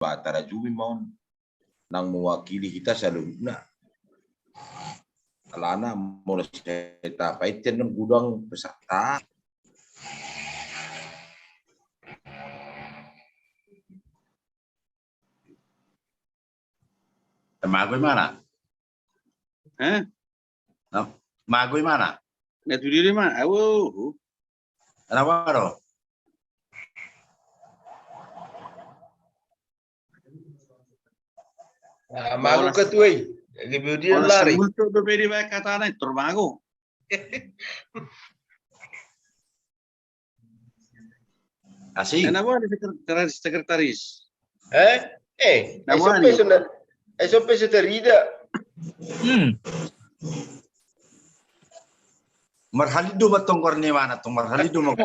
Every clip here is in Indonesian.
batara jumi mau nang mewakili kita saluna. Alana mulai kita paitin nang gudang peserta. Magoy mana? Magoy mana? Natu diri mah, awo. Anawaro? Mago ketuai. Kemudian lari. Untuk berbeda baik kata lain, termago. Asik. Kenapa ada sekretaris? SOP sudah. SOP sudah tidak. Marhalido matong korne mana tong marhalido mo.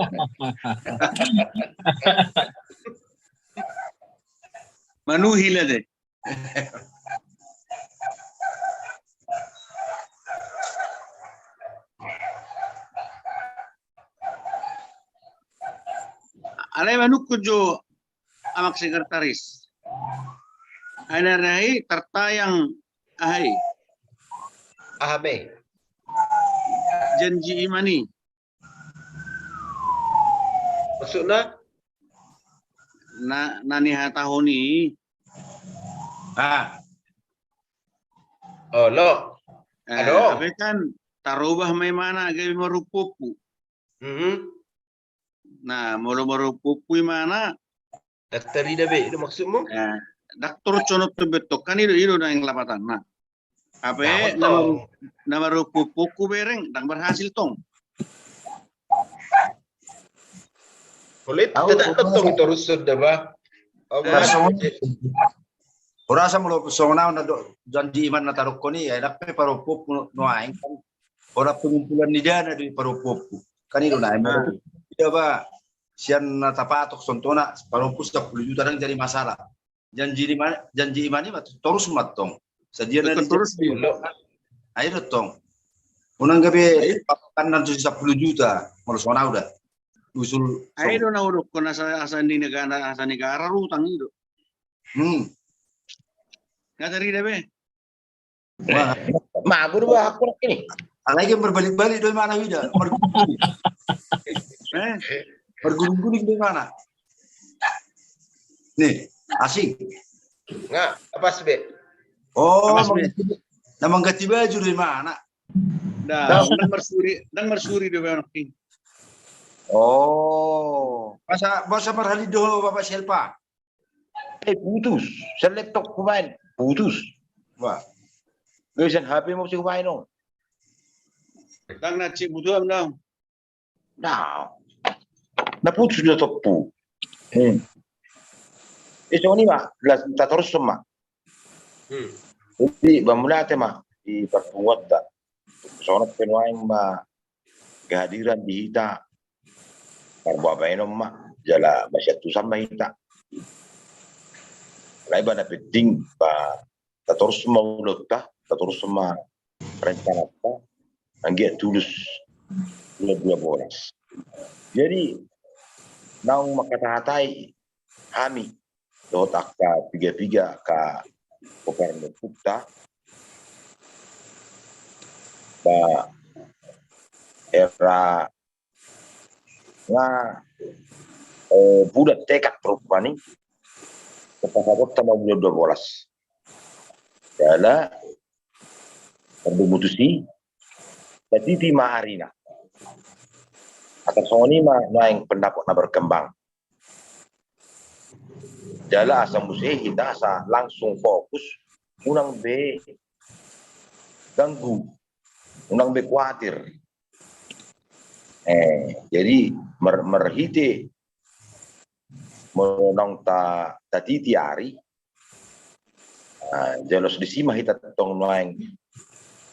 Manuhila deh. Alay manuk kujo amak sekretaris. Ana rai tertayang ahai Ahabe. janji imani. Maksudnya? Nani hatahoni. Oh lo. Aduh. Apa kan tarubah may mana gabi marupupu. Nah, marupupu mana? Dokter Ida be, itu maksudmu? Dokter conot betok kan itu na yang lapatan. Nah, apa nama rupupu bereng dan berhasil tong. Kulit tidak tong terus sudah bah. Ora sa mulo sona na janji iman na tarok ko ni ay dapat parupop no aing kan ora pengumpulan ni dia na di parupop kanino na ay dia ba sian na tapatok sontona parupus 10 juta nang jadi masalah janji iman ni terus matong sadia na terus di ayo tong unang gabi kan nan 10 juta mulo sona udah usul ayo na uruk ko asa negara rutang itu nggak tadi deh be. Magur bah aku ini. Alay yang berbalik-balik dari mana Wida? Berguling-guling dari mana? Nih, asik. Nggak, apa sih? Oh, namang ganti baju dari mana? Dah, dan mersuri deh orang ini. Oh, masa marhalido Bapak Selpa? Putus, sa laptop kumain, putus. Wah. Ngayon HP mo si kumain no. Dang na cik butuh dong. Nah, naputus na to po. Eso ni ma, las tatorus ma. Jadi bamulate ma di perpuat da. Soalnya penuain ma kehadiran di hita. Karbo apa ini ma, jala masyatu sama hita. Laiba na penting pa tatorus maulot ta, tatorus ma rencana ta, anggia tulus 12. Jadi nang makatahatay hami dotak ka piga-piga ka gobyerno pukta ba era nga budak tekad perupani kapasapot sa mga 12. Kaya pagdumutusi Batiti mahari na. Atas Sony na yung pendapat na berkembang. Jala sa musik kita sa langsung fokus unang be ganggu, unang be khawatir. Jadi merhiti menang tati hari jelos disima hita tong lain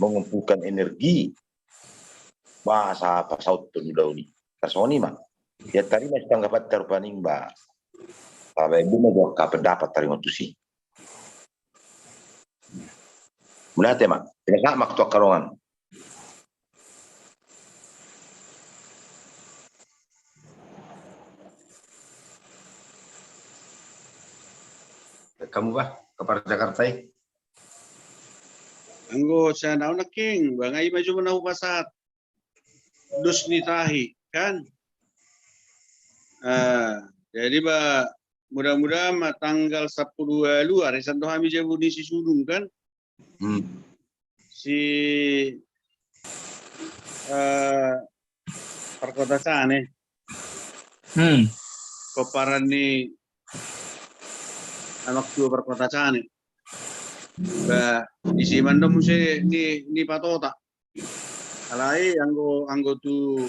mengumpulkan energi bahasa pasaut tu daw ni kasoni mah ya tadi masih tanggapan terpaning ba sabe ibu mo ka pendapat tari ngotusi mula tema tidak mak tua karongan kamu bah ke Jakarta. Anggo sa naon na king, bangay maju menahu pasat. Dus nitahi kan. Jadi mudah-mudahan tanggal 10 lalu hari Santo Hami Jabu di Sudung kan. Si perkotaan Koparan ni anak dua perkotaan isi mandom mesti ni patota. Alai anggo tu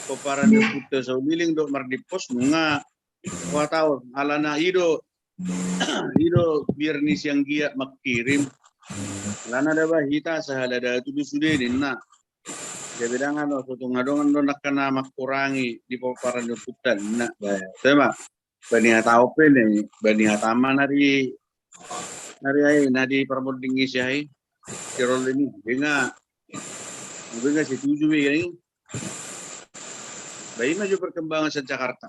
Koparan ni putus so biling do mardipos nga tahun alana ido biar ni siang giat makirim alana ada hita sahalada tu sudah dinna. Dia bilang suatu ngadongan do nakana makurangi di Koparan ni putan na. Tema bani tahu pen bani taman hari ay nadi perbonding isi ay tirol ini Enggak setuju ya. Bayi maju perkembangan sa Jakarta.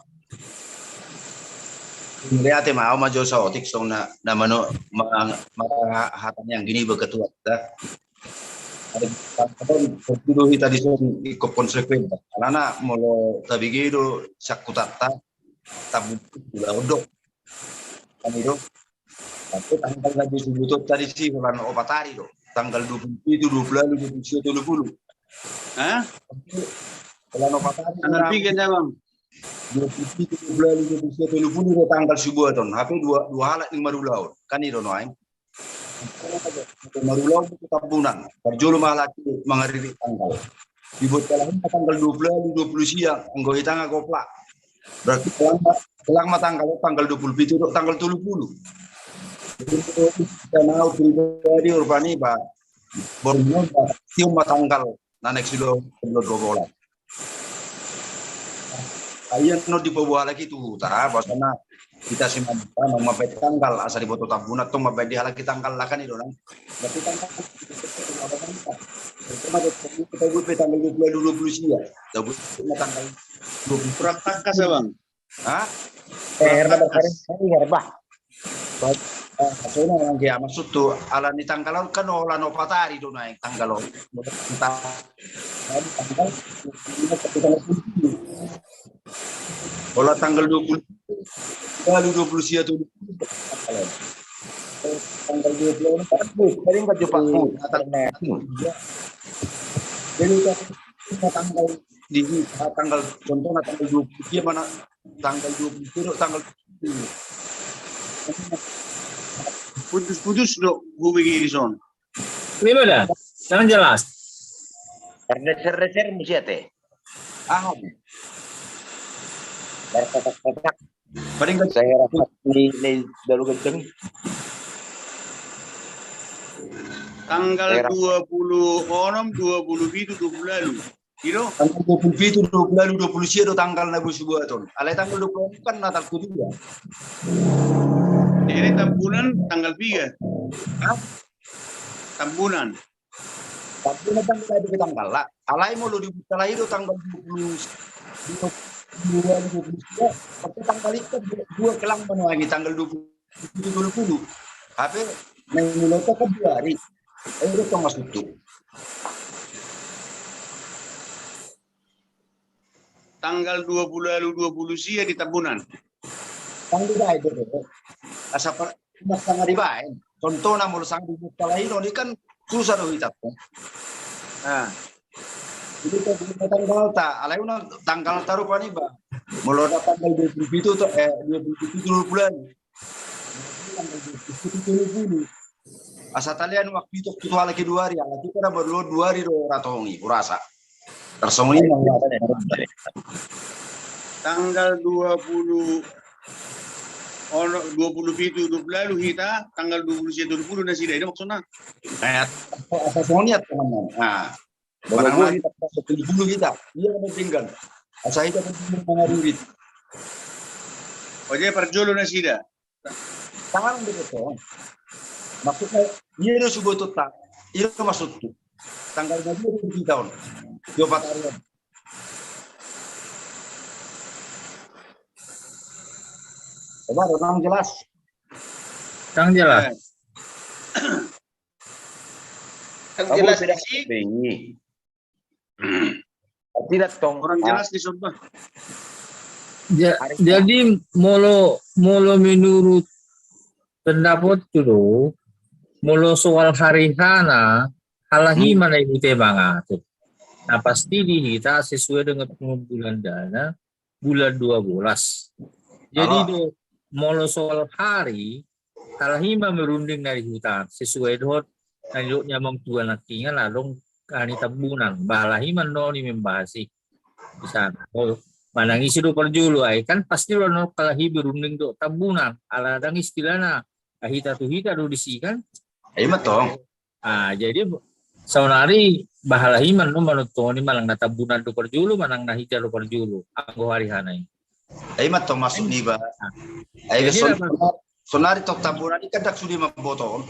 Lihat mau maju saotik song na mano hatan yang gini beketua dah. Ada dulu kita di sini ikut konsekuen. Karena molo tabigido sakutata tabu udah odok. Kan itu. Tapi tanggal lagi sebutut tadi sih bulan opatari do. Tanggal 27 20 20 Hah? Bulan opatari. Tanggal 3 Bang. 27 20 tanggal subuh ton. HP dua halat ning marulau. Kan itu no aing. Marulau itu tambunan. Berjulu malaki mengariri tanggal. Dibuat tanggal 20 siang. Anggo hitanga goplak. Berarti kelang tanggal 20 itu tanggal 30. Kita mau pribadi urbani ba borno tium tanggal nanek silo 12. Ayan no di bawah lagi tu utara bahasana kita simpan mapet tanggal asal di foto tabunat tu mapet di halaki tanggal lakan itu nang. Berarti tanggal kita buat tanggal 20 siang. Tanggal 20 kurang tangkas Bang. Hah? Herbah. Soalnya yang dia maksud tuh ala ni tanggal kan olah no patari do naik tanggal olah tanggal 20 lalu 20 sia tuh tanggal 20 sering ke Jepang jadi tanggal di tanggal contohnya tanggal 20 dia mana tanggal 20 tanggal putus dok hubungi di son. Gimana? Jangan jelas. Reser mesti teh. Berkotak-kotak. paling kan Saya rasa ini dalu kenceng. Tanggal 20 onom 20 itu 20 lalu. Kilo tanggal 20 itu 20 sia do tanggal na busubuh ton. Alai tanggal 20 kan Natal kedua. ini tambunan tanggal 3. Tambunan. Tapi nanti kita di tanggal lah. Alai mau lu dibuka lagi itu tanggal 20 tapi tanggal itu dua kelang menuangi tanggal 20. HP mengulang kan 2 hari. Itu kan masuk tuh. Tanggal 20 lalu 20 sia di tambunan. Tanggal itu. Asa mas sangat dibain. Contoh na mulu sang dibuka lagi ini kan susah do hitap. Nah. Jadi kita tanggal ta, alai una tanggal taruh pani ba. Mulu tanggal 20 itu 27 bulan. Tanggal 27. Asa talian waktu itu lagi 2 hari, lagi kita baru 2 hari do ratongi kurasa. Tersongli Tanggal 20 ono 27 lalu kita tanggal 20 nasi dah itu maksudnya. Asasoniat teman-teman. Nah, barang kita 70 kita. Iya kan tinggal. Asa itu kan mengaruhi. Oke perjolo nasi dah. Tangan begitu. Maksudnya dia itu subuh tu tak. Itu maksud tu. Tanggalnya dia 7 tahun. 4 hari. Coba orang jelas. Sekarang jelas. Ang Kamu jelas tidak sih. SBY. Tidak tong. Orang jelas di Sobat. Jadi molo menurut pendapat itu, molo soal hari hana halahi mana ibu tebangat. Nah pasti kita sesuai dengan pengumpulan dana bulan 12. Jadi do molo soal hari halahi merunding dari hutan sesuai dengan lanjutnya mengtuan nakingan lalu kani tabunan balahi manoni membahasi di sana. Manang isi do perjulu ay kan pasti lo no kalahi berunding do tabunan ala dang istilahna ahita tu hita do disikan. Ay matong. Jadi saunari bahalahi man no manutoni malang natabunan do perjulu manang nahita do perjulu anggo hari hanay. Ay matong masuk ni ba. Ay sonari tok tabunan ikan dak sudi maboto.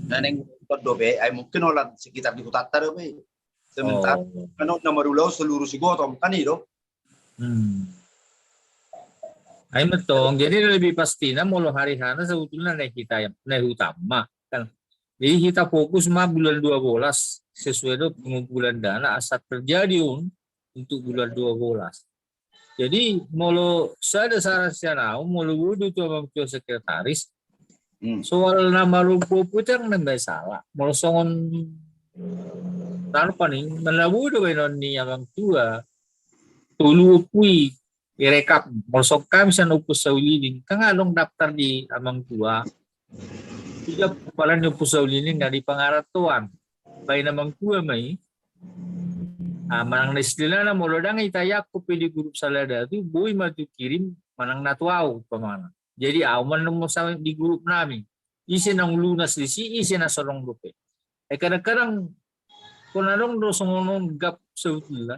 Naneng dobe ay mungkin olan sekitar di Kutatar be. Sementara ano na marulaw seluruh sigotong kaniro. Ay matong jadi lebih pasti na molo hari hana sebetulnya naik utama kan. Jadi kita fokus mah bulan 12 sesuai dengan pengumpulan dana asal terjadi untuk bulan 12. Jadi molo saya saran molo wudu tu abang tua sekretaris soal nama rupo putang nambah salah. Molo songon tanpa nih melabudu benon ni abang tua tulu pui rekap mosok kami san upus saulilin kangalong daftar di amang tua tiga kepala upus saulilin dari pangaratuan bayi namang tua mai manang istilah na molodang itayak ko pili grup salada tu boy matu kirim manang natuaw pamana jadi awan mo sa di grup namin isin ang lunas lisi isin na sorong rupe kadang-kadang kunanong dosongon gap sa utila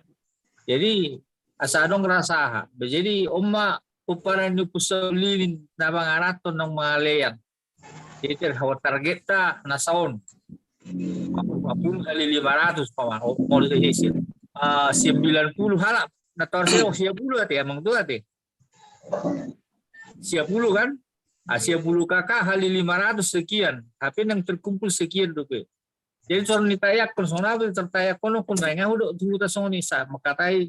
jadi asadong rasaha. Jadi umma uparan yung pusolilin na mga araton ng mga layang. Jadi terhawat target ta na saon. Mapun kali 500 pa man. O mo hisil. 90 halap. Na torsiyo 10 ati amang tu ati. 10 kan? 10 kakak hali 500 sekian. Tapi nang terkumpul sekian rupiah. Jadi soal nitayak personal tertayak kono kun nga udah tuh tasong ni sa makatai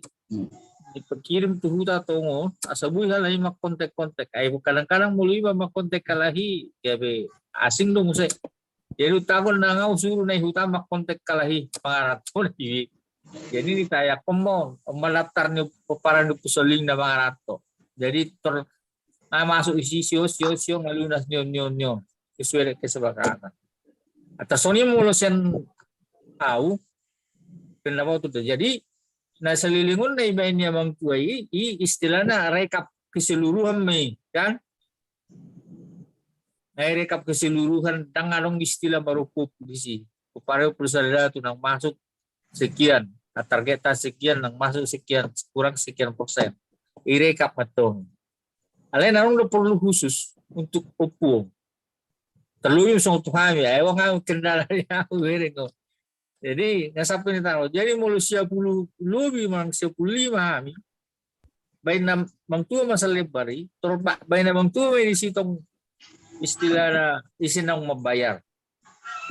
diperkirim tuh huta tongo asabuy halay makontek-kontek ay kadang-kadang muli ba makontek kalahi gabe asing dong usay jadi utagon na nga usuro na huta makontek kalahi pangarat ko jadi ditaya komo malaptar ni paparan ni pusoling na pangarat to jadi masuk isi sio ngalunas nyon sesuai kesepakatan atas soni mulo sen tahu kenapa itu terjadi. Nah selilingun na iba niya mang tuay istilah na rekap keseluruhan may kan ay rekap keseluruhan tangalong istilah baru publisi pareho persada tu nang masuk sekian targeta sekian nang masuk sekian kurang sekian persen irekap matong alay narong lo perlu khusus untuk opung terluyung sa utuhami ay wang kendala niya ko jadi nasa pinitaro jadi mulu 10 lebih mang 15 kami baik nam mangtua masa lebari terba baik nam mangtua may disitong istilah na isinang mabayar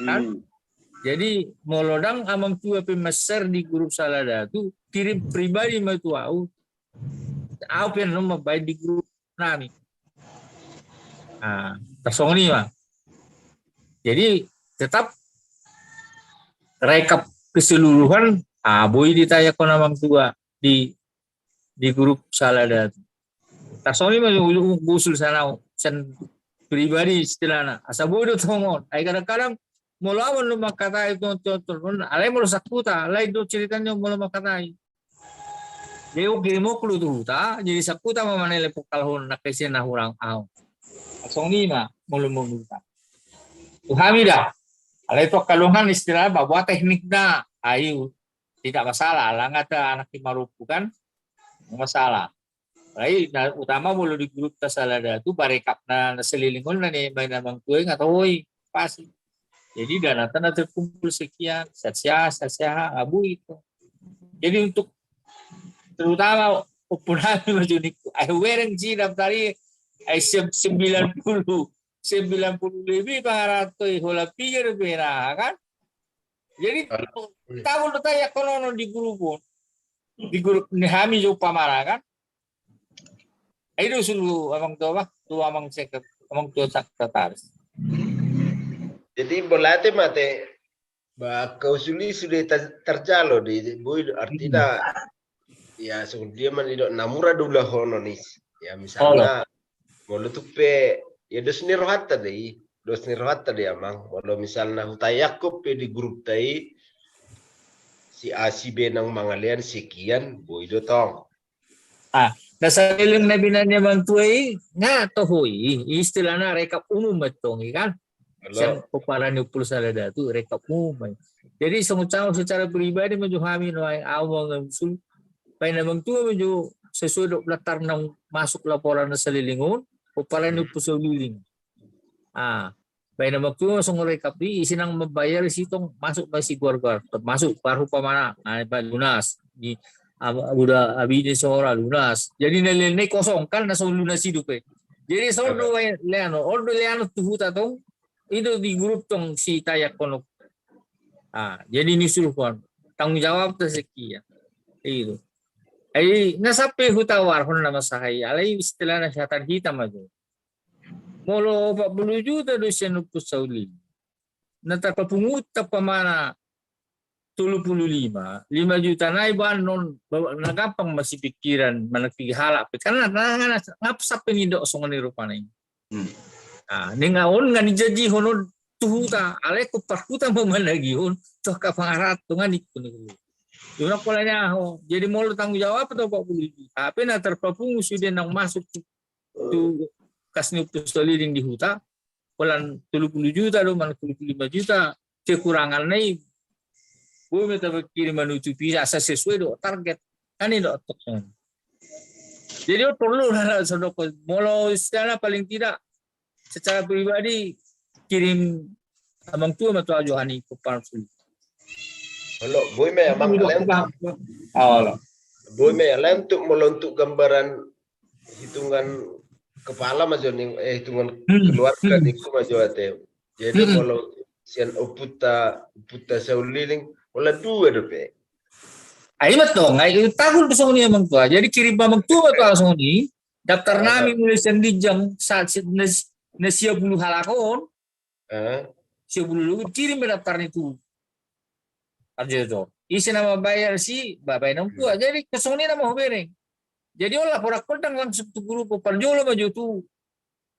kan jadi molodang amang tua pemeser di grup salada tu kirim pribadi matuau apa yang mabayar di grup nami tasong mah jadi tetap rekap keseluruhan boy ditanya ko namang tua di grup salada tasoni mah usul sana sen pribadi istilahna asa bodo tongon ay kadang-kadang mulawan lo makatay itu alay mo sakuta alay do ceritanya mo makatay jadi kirimo kulu tuhuta jadi sakuta mamanele pokalhon na kasi na hurang aw tasoni mah mulumuta tuhamida alay to kalungan istilah bahwa teknik na ayo tidak masalah lah nggak ada anak marupu kan masalah ay utama mulu di grup tasalada tu barekap na selilingon na ni may namang tuwing atau pasti jadi dana tanah terkumpul sekian sasya abu itu jadi untuk terutama upunami majunik ay wereng ji daftari ay 90 90 lebih pangaratoi hola pikir pera kan. Jadi tahu lo tanya kono di grup ni hami jo pamara kan. Itu sulu amang tu amang seket amang tu saktatar. Jadi bolate mate ba kausuli sudah terjalo di boy artinya ya dia man ido namura dulu hono nih. Ya misalnya mau tupe ya dos nirwata deh amang. Kalau misalnya hutai Yakub di grup tai si A si B nang mangalian sekian boy do tong. Nasa ilang na binanya bang tuay nga tohoy istilahnya rekap umum betong kan. Siyan peparan yung pulsa ada tu rekap umum. Jadi secara pribadi menjuhami no ay awang sul pai namang tu menju sesuai dok latar nang masuk laporan na sa lilingon peparan yung pulsa liling. Pai namang tu song rekap di isinang membayar sitong masuk masih guar masuk paru pamana lunas di udah abis seorang lunas. Jadi nilai kosong kan nasa lunas hidup Jadi sordo leano tuh tatong itu di grup tong si tayak kono. Jadi ini suruhan tanggung jawab tersekian itu. Nasapi hutawar hon nama sahaya. Alai istilah nasihatan hitam aja. Molo 40 juta dosia nupus sauli. Natapapungut pamana 75 juta na iban non nagampang masih pikiran managpihala karena ngapsap penindo songon ni rupanay. Ningaon nga ni jaji hono tuhuta ale ko parkuta mamanagihon to ka pangarat to nga nikun. Yun ang pala niya ho. Jadi mo tanggung jawab to 40 juta. Tapi na terpapung sudah nang masuk tu kasni liling di huta. Walang 30 juta do man 35 juta kekurangan na Bumi terkirim menutupi asa sesuai do target kan itu otaknya. Jadi perlu saudara molo secara paling tidak secara pribadi kirim abang tua atau Johani ke Parsul. Halo, boy me amang kalian. Boy me kalian untuk melontuk gambaran hitungan kepala majo nih hitungan keluarga niku majo ate. Jadi kalau sian uputa sauliling wala dua dope. Ay matong ay tahun besong ni amang tua. Jadi kirim amang tua to langsung ni daftar nami mulai sendijang saat na siya bulu halakon. Siya bulu kirim daftar itu. Aja to. Isi nama bayar si babay nang tua. Jadi kesong ni nama bereng. Jadi olah porak kontang langsung tu grupo parjolo maju tu.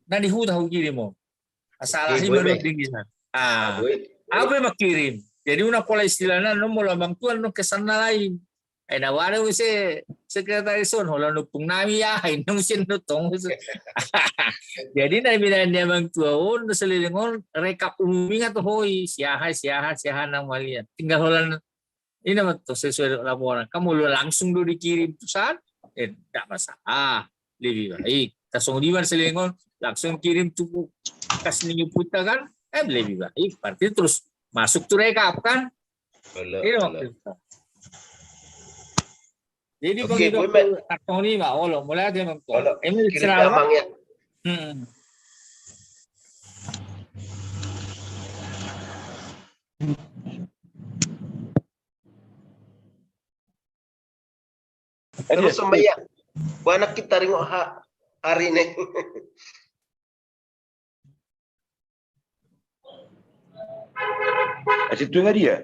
Na dihuta ho kirim mo. Asalah si manut tinggi sana. Apa yang makirim? Jadi una pola istilahnya no mula bang tuan no kesana lain. Nawara mo si sekretaris son hola no pung nami yahay nung sinutong. Jadi na binanya bang tuan no selilingon rekap umumnya to hoy siyahan ng malian. Tinggal hola ini naman to sesuai laporan. Kamu langsung do dikirim to saan? Tidak masalah. Lebih baik. Kasong di man selilingon langsung kirim to kas ninyo puta kan? Lebih baik. Berarti terus masuk tuh rekap kan? Ini waktu itu. Jadi begitu karton ini mbak Olo mulai dia mengkol. Ini cerah ya. Terus sama ya, banyak kita ringok hari ini. Situ nggak dia?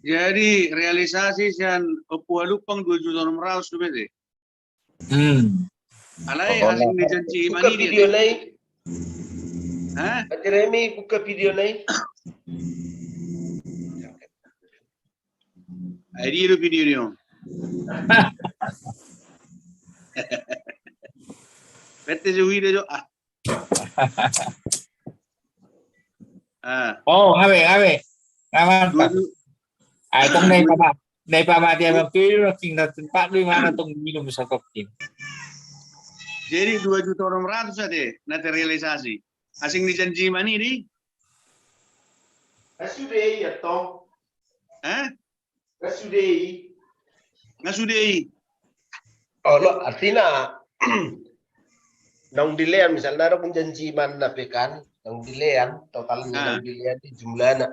Jadi realisasi sian Opualupang 2.600.000 tu bete. Alai asing dijanji buka mani video dia. lain. Hah? Jeremy buka video lain. Ini itu video dia. Bete jo video jo. Oh, habe. Ngaman pa. Itong naipamati ang pero tingnan tempat di mana tong minum sa koptin. Jadi 2.600.000 ade nanti realisasi. Asing dijanji mani di. Kasudei ya tong. Hah? Kasudei. Ngasudei. Oh lo artinya nang dilean misalnya ada janji mana pekan nang dilean totalnya nang dilean di jumlahnya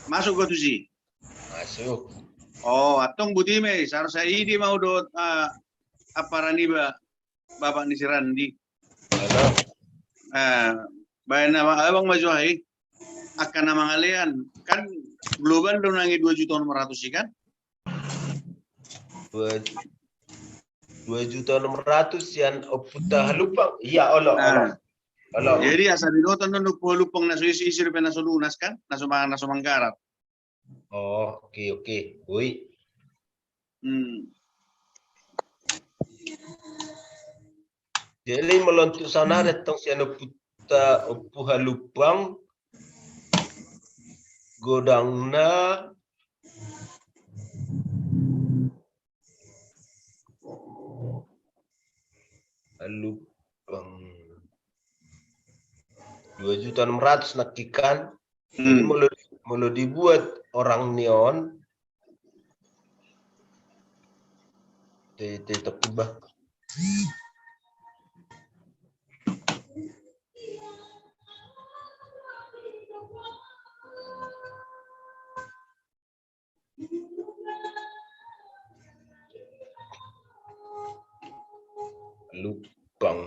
Masuk ke tuh sih. masuk. Oh, atong butime seharusnya ini mau do apa rani bapak ni si Randi. Ano? Bayan nama abang maju hai akan nama kalian kan global do nangi 2.600.000 sih kan? 2.600.000 yang oputa halupang. Iya, olo. Jadi asal dinoton nung lupang na isi rupiah na lunas kan? Na sumanggarat. Oh, oke. Ui. Jadi melontuk sana datang si anu puta opuha lupang godangna lupang 2.600.000 nakikan. Jadi mau dibuat orang neon tetap bah. Lupang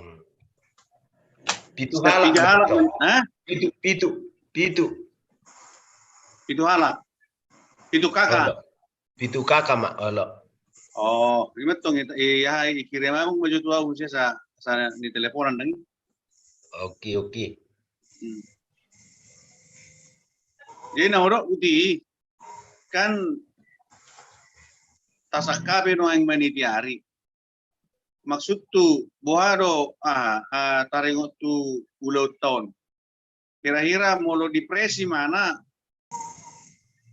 pitu halak. Pitu. Itu halak. Itu kakak. Pitu kakak mak olo. Oh, rimet tong iya kirim aku maju tua usia sa di teleponan deng. Oke. Jadi nauro uti kan tasak kabe no yang manitiari. Maksud tu bohado taringot tu ulau tahun. Kira-kira molo depresi mana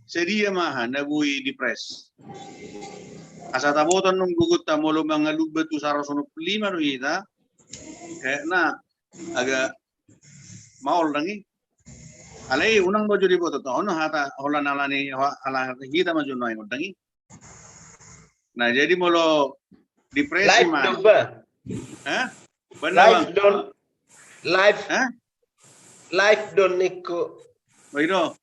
sedia mah nabui depres. Asa tabotan nung gugut ta molo mangalubet tu sarasono 5 kita kayak na agak maul dangi. Alai unang bojo di boto tahun hata holan alani ala kita maju noy dangi. Nah jadi molo depresi mah. Live don niko. Begitu.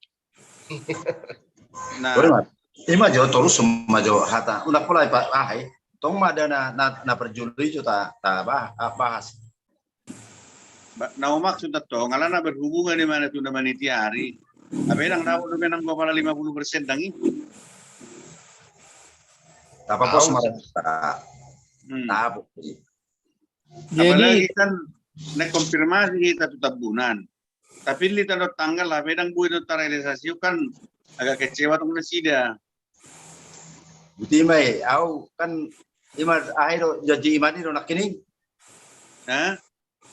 Nah, ima jo terus majo hata unak pula pak ahai tong mada na perjuli jo ta bahas. Nah maksud to ngalana berhubungan di mana tu nama nitiari. Apa yang tahu tu menang kepala 50% dangi. Apa pos marah tahu. Apalagi kan nek konfirmasi kita tetap bulan. Tapi li tanda tanggal lah bedang buat terrealisasi kan agak kecewa tuh sida. Buti mai, au kan ima akhir janji imani do nakini.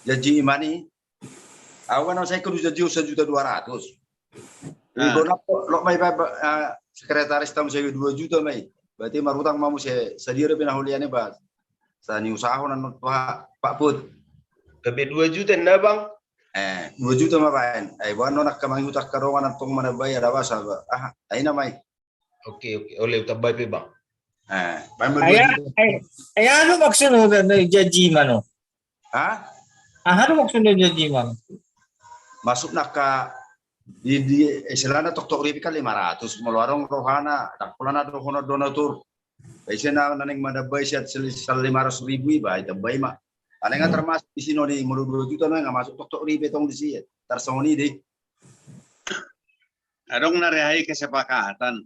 Janji imani. Au kan saya kudu janji 1.200.000. Lo mai sekretaris tamu saya 2 juta mai. Berarti marutang mamu saya sedia pina huliane ba. Sani usaha nan Pak Put. Tapi 2 juta na bang? 2 juta mah bayan. Bukan nak kamang utak karongan atong mana bayar apa sahabat. Ay na may. Oke. Oleh utak bayar bang. Ano maksudnya ng janji mano? Ano maksudnya janji mano? Masuk nak di istilahnya tok ripi kan 500 meluarong rohana tak pula na donatur. Bisa na naning mana bayar siat 500.000 iba itu bayar mah. Paling nggak termasuk di sini nih, menurut 2 juta nggak masuk tok ribe tong di sini, tersoni deh. Adong narehai kesepakatan.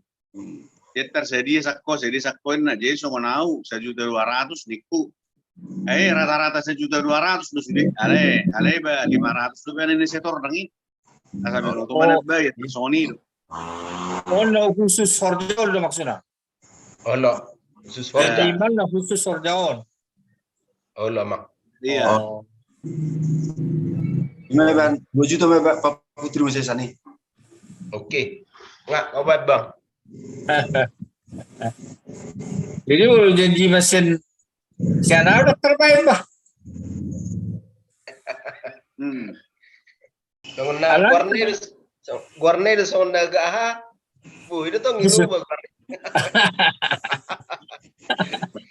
Dia tersedia sakko na jadi so nau 1.200.000 niku. Rata-rata 1.200.000 tuh sudah. Ale 500 tuh kan ini setor dangi. Asal itu mana bayar tersoni itu. Oh no khusus sorjaon do maksudnya. Olo khusus sorjaon. Iman na khusus sorjaon. Olo mak. Iya. Gimana bang? 2 juta Pak Putri masih sani. Oke. Nggak obat bang. Jadi kalau janji mesin siapa dokter baik bah. Nggak Guarnero sonda gaha. Itu tuh ngiru bang.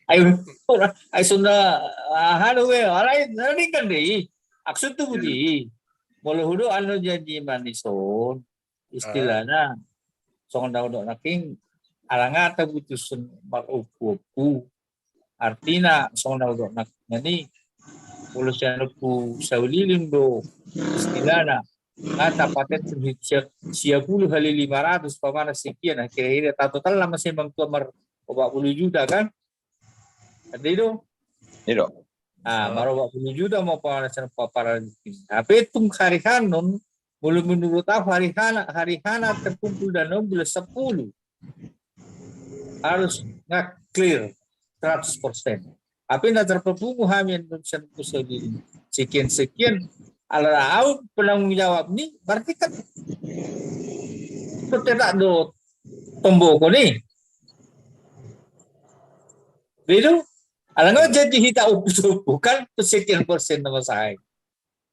Ay sunda halo we alay narinig kan deh. Maksud tuh Budi, mulai hudu anu janji manison, istilahnya soal daudok naking alanga atau putusan marupu artinya soal daudok nak ini pulusan ku saulilim do istilahnya kata paten siap 10 kali 500 pamana sekian akhirnya total lama sih bang tua 40 juta kan ada itu Ini dong. baru 40 juta mau pemanasan paparan tapi tung hari kanon mulai menurut aku hari hana terkumpul dan bulan 10 harus nggak clear 100%. Tapi nak terpepungu hamin sekian ala penanggung jawab ni berarti kan tidak do tomboko ni. Begitu? Alang jadi hita bukan sekian persen nama saya.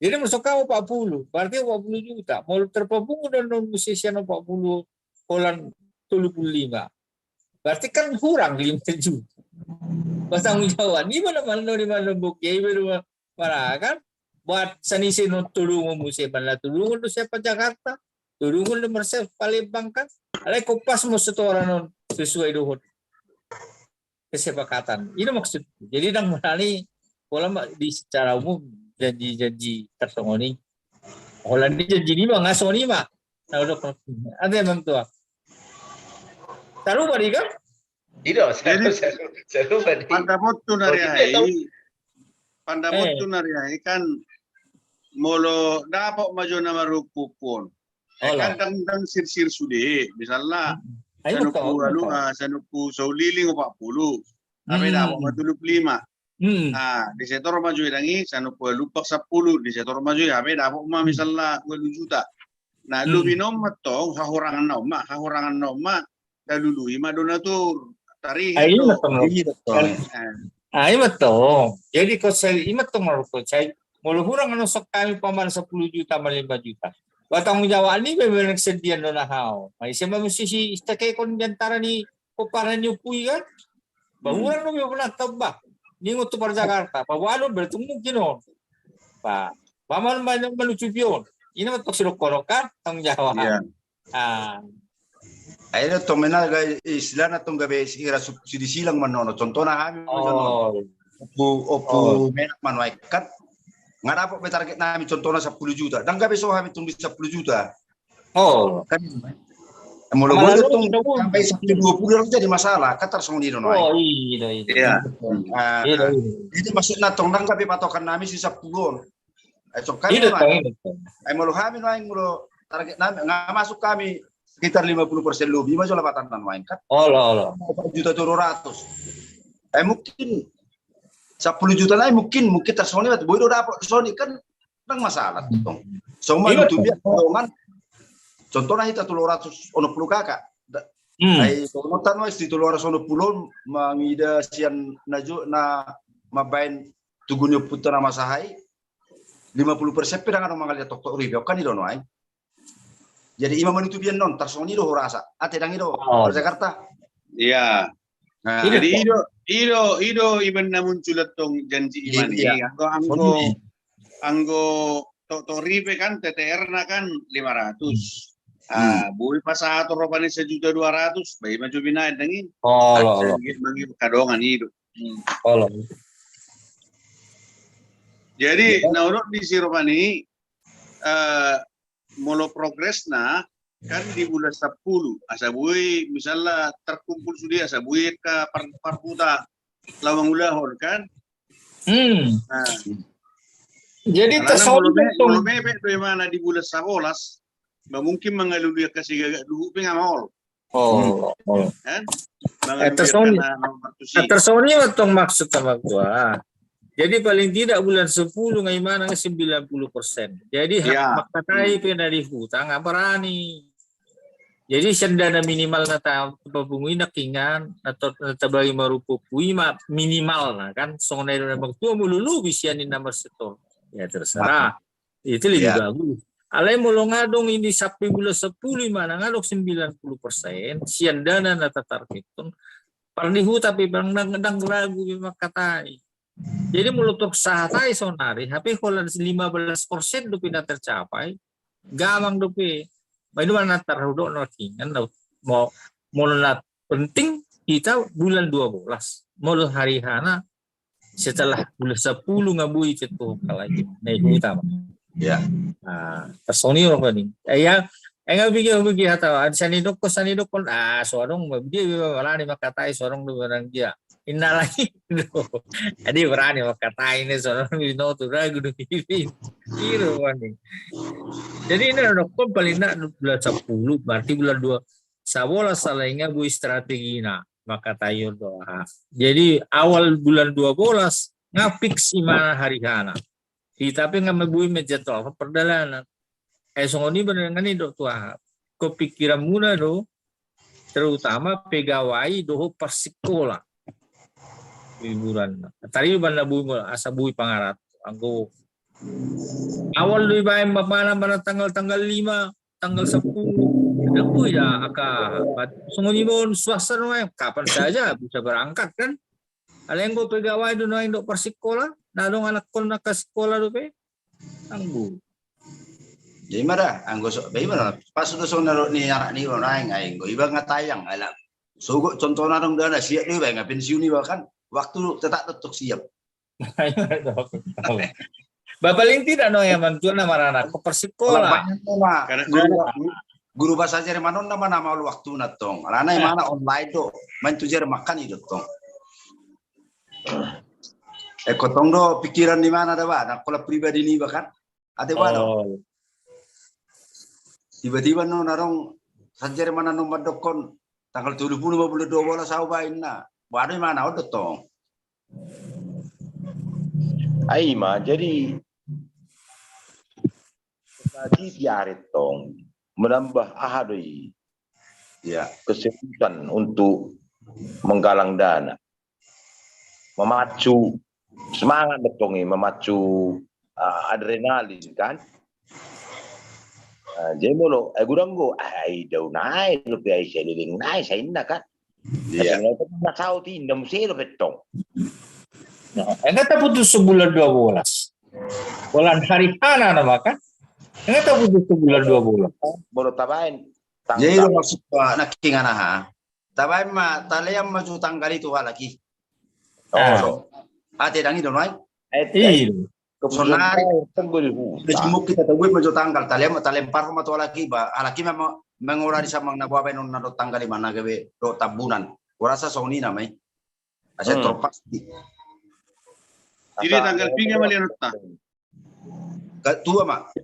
Jadi masuk kau 40, berarti 40 juta. Mau terpepungu dan non-musisi 40 Holland 35. Berarti kan kurang 5 juta. Pasang jawab, di mana bukti, mana kan? Buat sanisi no tulungan musik, mana tulungan tu siapa Jakarta, tulungan tu Mersel Palembang kan? Alay kopas mo setoran non sesuai dohon kesepakatan. Ini maksud. Jadi nang menali pola di secara umum janji-janji tersongoni. Holland ini janji ni nggak soni mak. Nah udah ada emang tua. Taruh bari kan? Tidak, saya lupa. Pandamot tu nariai kan molo dapat maju nama rupu pun. Kan tang sir sudah. Misalnya sanuku sauliling 40. Tapi dapat maju 25. Di sektor maju lagi sanuku lupa 10 di sektor maju tapi dapat misalnya 20 juta. Nah, lu minum matong hahurangan nama lalu lima donatur. Ayo betul. Jadi kalau saya imat tuh menurut saya, mulu kurang nusuk kami paman 10 juta 5 juta. Batang Jawa ini memang sedian dona hao. Masih musisi istakai kon diantara ni peparan nyupui kan. Bangunan lu pernah tebak. Ni ngutu per Jakarta. Pak Walu bertemu kino. Pak. Paman melucu pion. Ini betul siluk korokan tang Jawa. Iya. Ayo to menal ga istilahnya tong gabe sira subsidi silang manono contohnya kami opu menak manuai kan nggak dapat target nami contohnya 10 juta dan gabe so kami tunggu 10 juta kan mulai tong sampai 20 jadi masalah kan tersongdi dono iya itu maksudnya tong nang gabe patokan nami sisa 10 ayo kami ayo mulu kami mulu target nami nggak masuk kami sekitar 50% lebih masuk lapatan main kan? Juta 200. Mungkin 10 juta lain mungkin tersoni atau bodoh dapat Sony kan masalah dong. Semua itu biar dorongan. Contohnya kita 200 ono 10 kakak. Ai notan wis di 210 mangida sian naju na mabain tugunyo putra masahai 50% pedang ano mangalia tok ribio kan idono ai. Jadi imam itu biar non tersoni do rasa. Ate dang ido Jakarta. Iya. Nah, jadi ido iban namun culatong janji iman ini. Anggo to ribe kan TTR na kan 500. Bui pasato ropani 1.200.000 bayi maju binaid dangin. Bagi kadongan ido. Jadi naurut di Siropani molo progresna kan di bulan 10 asabui misalnya terkumpul sudah asabui ke parputa lawang ulahor kan jadi tersoal kalau mepet dari mana di bulan 11 mungkin mengalami kasih gagak dulu pengamol kan tersoal betul maksud sama gua. Jadi paling tidak bulan 10 ngai mana 90%. Jadi hak makatai dari hutang berani. Jadi sendana minimal nata pabungui nakingan atau tabagi marupu puima minimal nah kan songai na magtua mululu bisianin nomor setor. Ya terserah. Itu lebih bagus. Alai molongadong ini sampai bulan 10 mana ngadok 90%. Sian dana nata targetun. Parnihu tapi bang nang ragu makatai. Jadi melutuk sahatai sonari, tapi kalau 15% do pindah tercapai, gamang do pe. Itu mana terhuduk nanti kan mau mulai penting kita bulan 12, mau hari hana setelah bulan 10 ngabui cetu kalai naik utama. Ya. Nah, personi orang ni. Yang bigi atau sanidok kon seorang dia berani makatai seorang tu orang dia. Inna lagi. Jadi berani makatai ini seorang bino tu ragu tu kira ni. Jadi ini kon paling nak bulan 10 berarti bulan 2 sabola salahnya bu strategi na makatai doa. Jadi awal bulan 12 ngapik si mana hari kana. Tapi nggak mabui menjatuh perdalanan. Songoni benar ni dok tua. Kepikiran muna do, terutama pegawai doho persikola. Liburan. Tadi banda bui asa bui pangarat. Anggo awal lebih baik mana tanggal 5, tanggal 10. Lembu ya aka. Songoni bon suasana kapan saja bisa berangkat kan. Alenggo pegawai do naik dok persikola. Nadong anak kon nak sekolah do pe. Anggo. Jadi mana? Anggo bagaimana? Pas sudah sonaro ni anak ni orang lain, anggo iba ngatayang, ala. Sugo contoh narong dana siap ni, nggak pensiun ni bahkan waktu tetap siap. Bapak Ling tidak no yang bantuan nama anak ke persikola. Guru bahasa Jerman nama waktu natong. Alana mana online do, main tu Jerman makan itu tong. Kotong do pikiran di mana ada bah? Nak kalau pribadi ni bahkan ada bah. Tiba-tiba no narong sajar mana no madokon tanggal 70-52 sao bain na. Waduh mana udah tong. Aima, jadi tadi tiaret tong menambah ahadoi ya kesempatan untuk menggalang dana, memacu semangat betongi, memacu adrenalin kan. Jadi mulu, gurang go, daw naik, lebih ay seliling naik, saya indah kan. Iya. Kasi nga na sao tindam silo betong. Enggak putus sebulan 12. Bulan hari hana nama kan? Enggak putus sebulan 2 bulan. Baru tabain. Jadi lo maksud naking ha. Tabain ma talem maju tanggal itu lagi. Oh. Ate dangi do naik. Iya. Sonari Desmuk kita tahu maju tanggal talem par ma to lagi ba alaki memang mengora di samang na bawa non na tanggal 5 na gawe do tabunan. Kurasa soni na mai. Asa terpasti. Jadi tanggal 3 malian ta. Tua mak.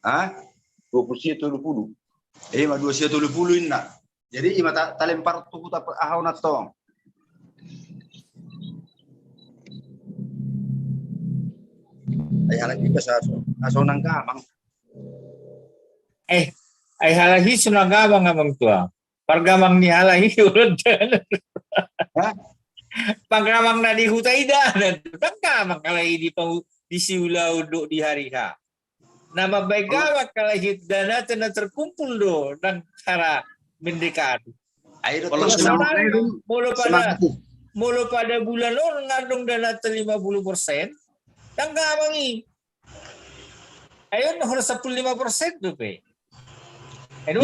Ah? 20 Ma 20 inna. Jadi ima talem par tu ta ahaw na to. Ay halagi ka sa aso ng gamang. Ay halagi sunang gamang amang tua. Pargamang ni halagi ulod dyan. Panggamang na di hutay dyan. Panggamang kalay di siulaw do di hari ha. Na mabaygawak kalay dana na terkumpul do ng cara mendekati. Ay Kalau mula pada bulan ngandung dana 50%. Yang gamangi. Ayun, harus 15% tuh, pe. Jadi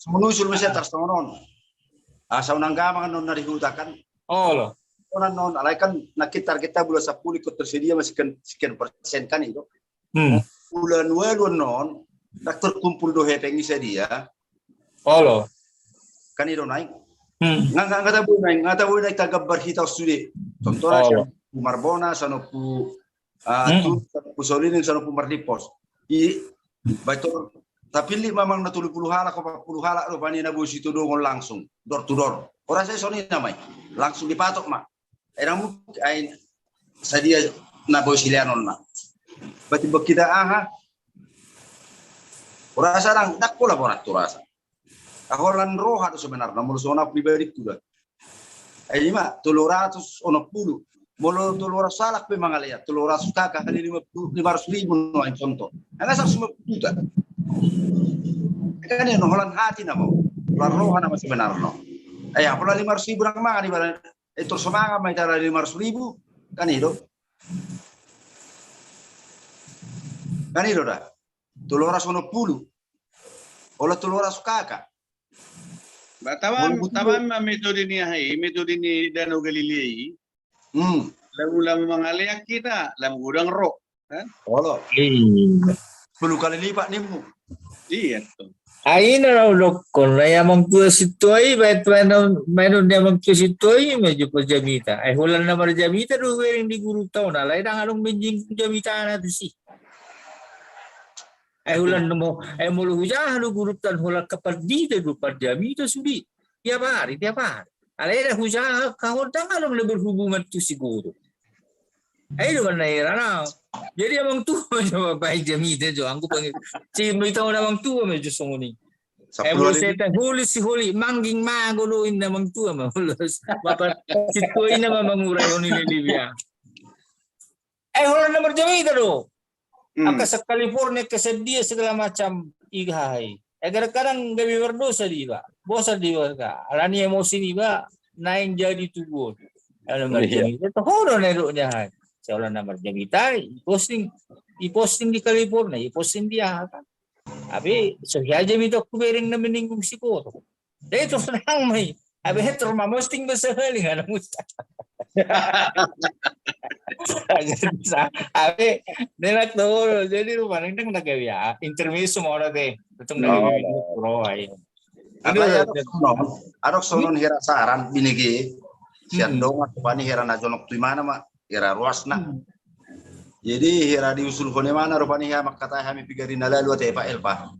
menusul masih atas nonon. Asa unang gamang non narihutakan. Oh loh. Non alay kan nakita kita bulan 10 ikut tersedia masih sekian persen kan itu. Bulan 2 non nak terkumpul do hepeng isa dia. Oh loh. Kan itu naik. Nggak tahu naik tagabar hitaw studi. Contohnya Marbona sanopu Pusolini sanopu Mardipos. Baca tapi memang na 30 hala ko 40 hala lo pani na busi to dongol langsung door to door. Ora saya soni namay. Langsung dipatok ma. Erang ay sa dia na busi lianon na. Bati kita aha. Ora sa lang dakko laborator rasa. Ako lan roha to sebenarnya mulu sona pribadi kuda. Ay ma 310 molo 300 salak pe mangalia 300 kakak kali 500.000 no ang contoh. Ang 150 juta. Kan yang noholan hati na mo. Larohan naman sebenarnya. Ay, pula 500.000 lang mga di ba? Itu semangat main cara 500.000 kan itu. Kan itu dah. 310. Olah 300 kakak. Tawan metode ni Danau Galilei. Lagu-lagu mangaliak kita, lagu gudang rock. Olah Iya. 10 kali lipat nih mu. Iya tuh. Ahí no lo con la llaman tu situ ahí, meron llaman tu situ ahí, medyo pa jamita. Ay hulan na mara jamita, do wearing di guru tao na, lai dang anong menjing jamita na tu si. Ay hulan na mo, ay mulu hujan do guru tan hulan kapal di do pa jamita sudi. Tiap hari. Alay na hujan kahon dang anong na berhubungan tu siguro. Ay do na ira na. Jadi abang tua coba baik jamita jo, angku panggil. Si beritahu abang tua medyo sunguni. 10 Huli kali seta huli mangging maguluin namang tua mahulos. Bapak situin na mamanguray o nililibya. Wala na marjamita do. Aka sa California kasi dia segala macam igahay. Kadang-kadang gabi berdosa di ba. Bosa di ba ka. Alani emosi ni ba naing jadi tugon. Ano marjamita. Ito holo na ito niya. Sa wala na marjamita. I-posting di California. I-posting dia kan. Abi, so hiaja mito kubering na meninggung siguro. Dito sa nang may. Abi, hetro mamosting ba sa hali nga namusta. Abi, nilak doon. Jadi parang nang nagawya. Intermiso mo na de. Itong nagawya. Pro ay. Apa arok sonon hira saran binigi. Sian dong at pani hira na jonok tu mana ma hira ruas na. Jadi hira diusul kone mana rupanya ya makata kami pigarin lalu ate Pak Elpa.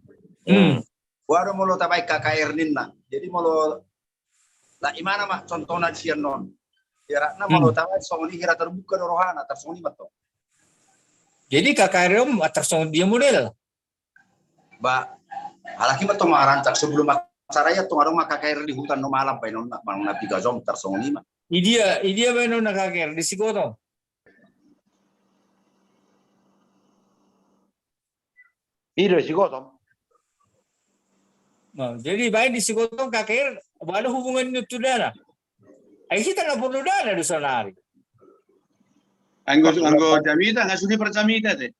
Waro molo tabai KKR ninna. Jadi molo la imana mak contohna sian non. Hira na molo tabai songoni hira terbuka rohana tersongoni bato. Jadi KKR tersongoni dia model. Ba halaki bato marancak sebelum saraya tuh ngarong KKR di hutan no malam pa non mang na 3 jam tersongoni ma. Idia ba no KKR di Sigoto? Iro Sigoto. Nah, jadi baik di Sigoto KKR ada hubungan itu dana. Ay kita na perlu dana do sanari. Anggo jamita nggak sudi perjamita teh.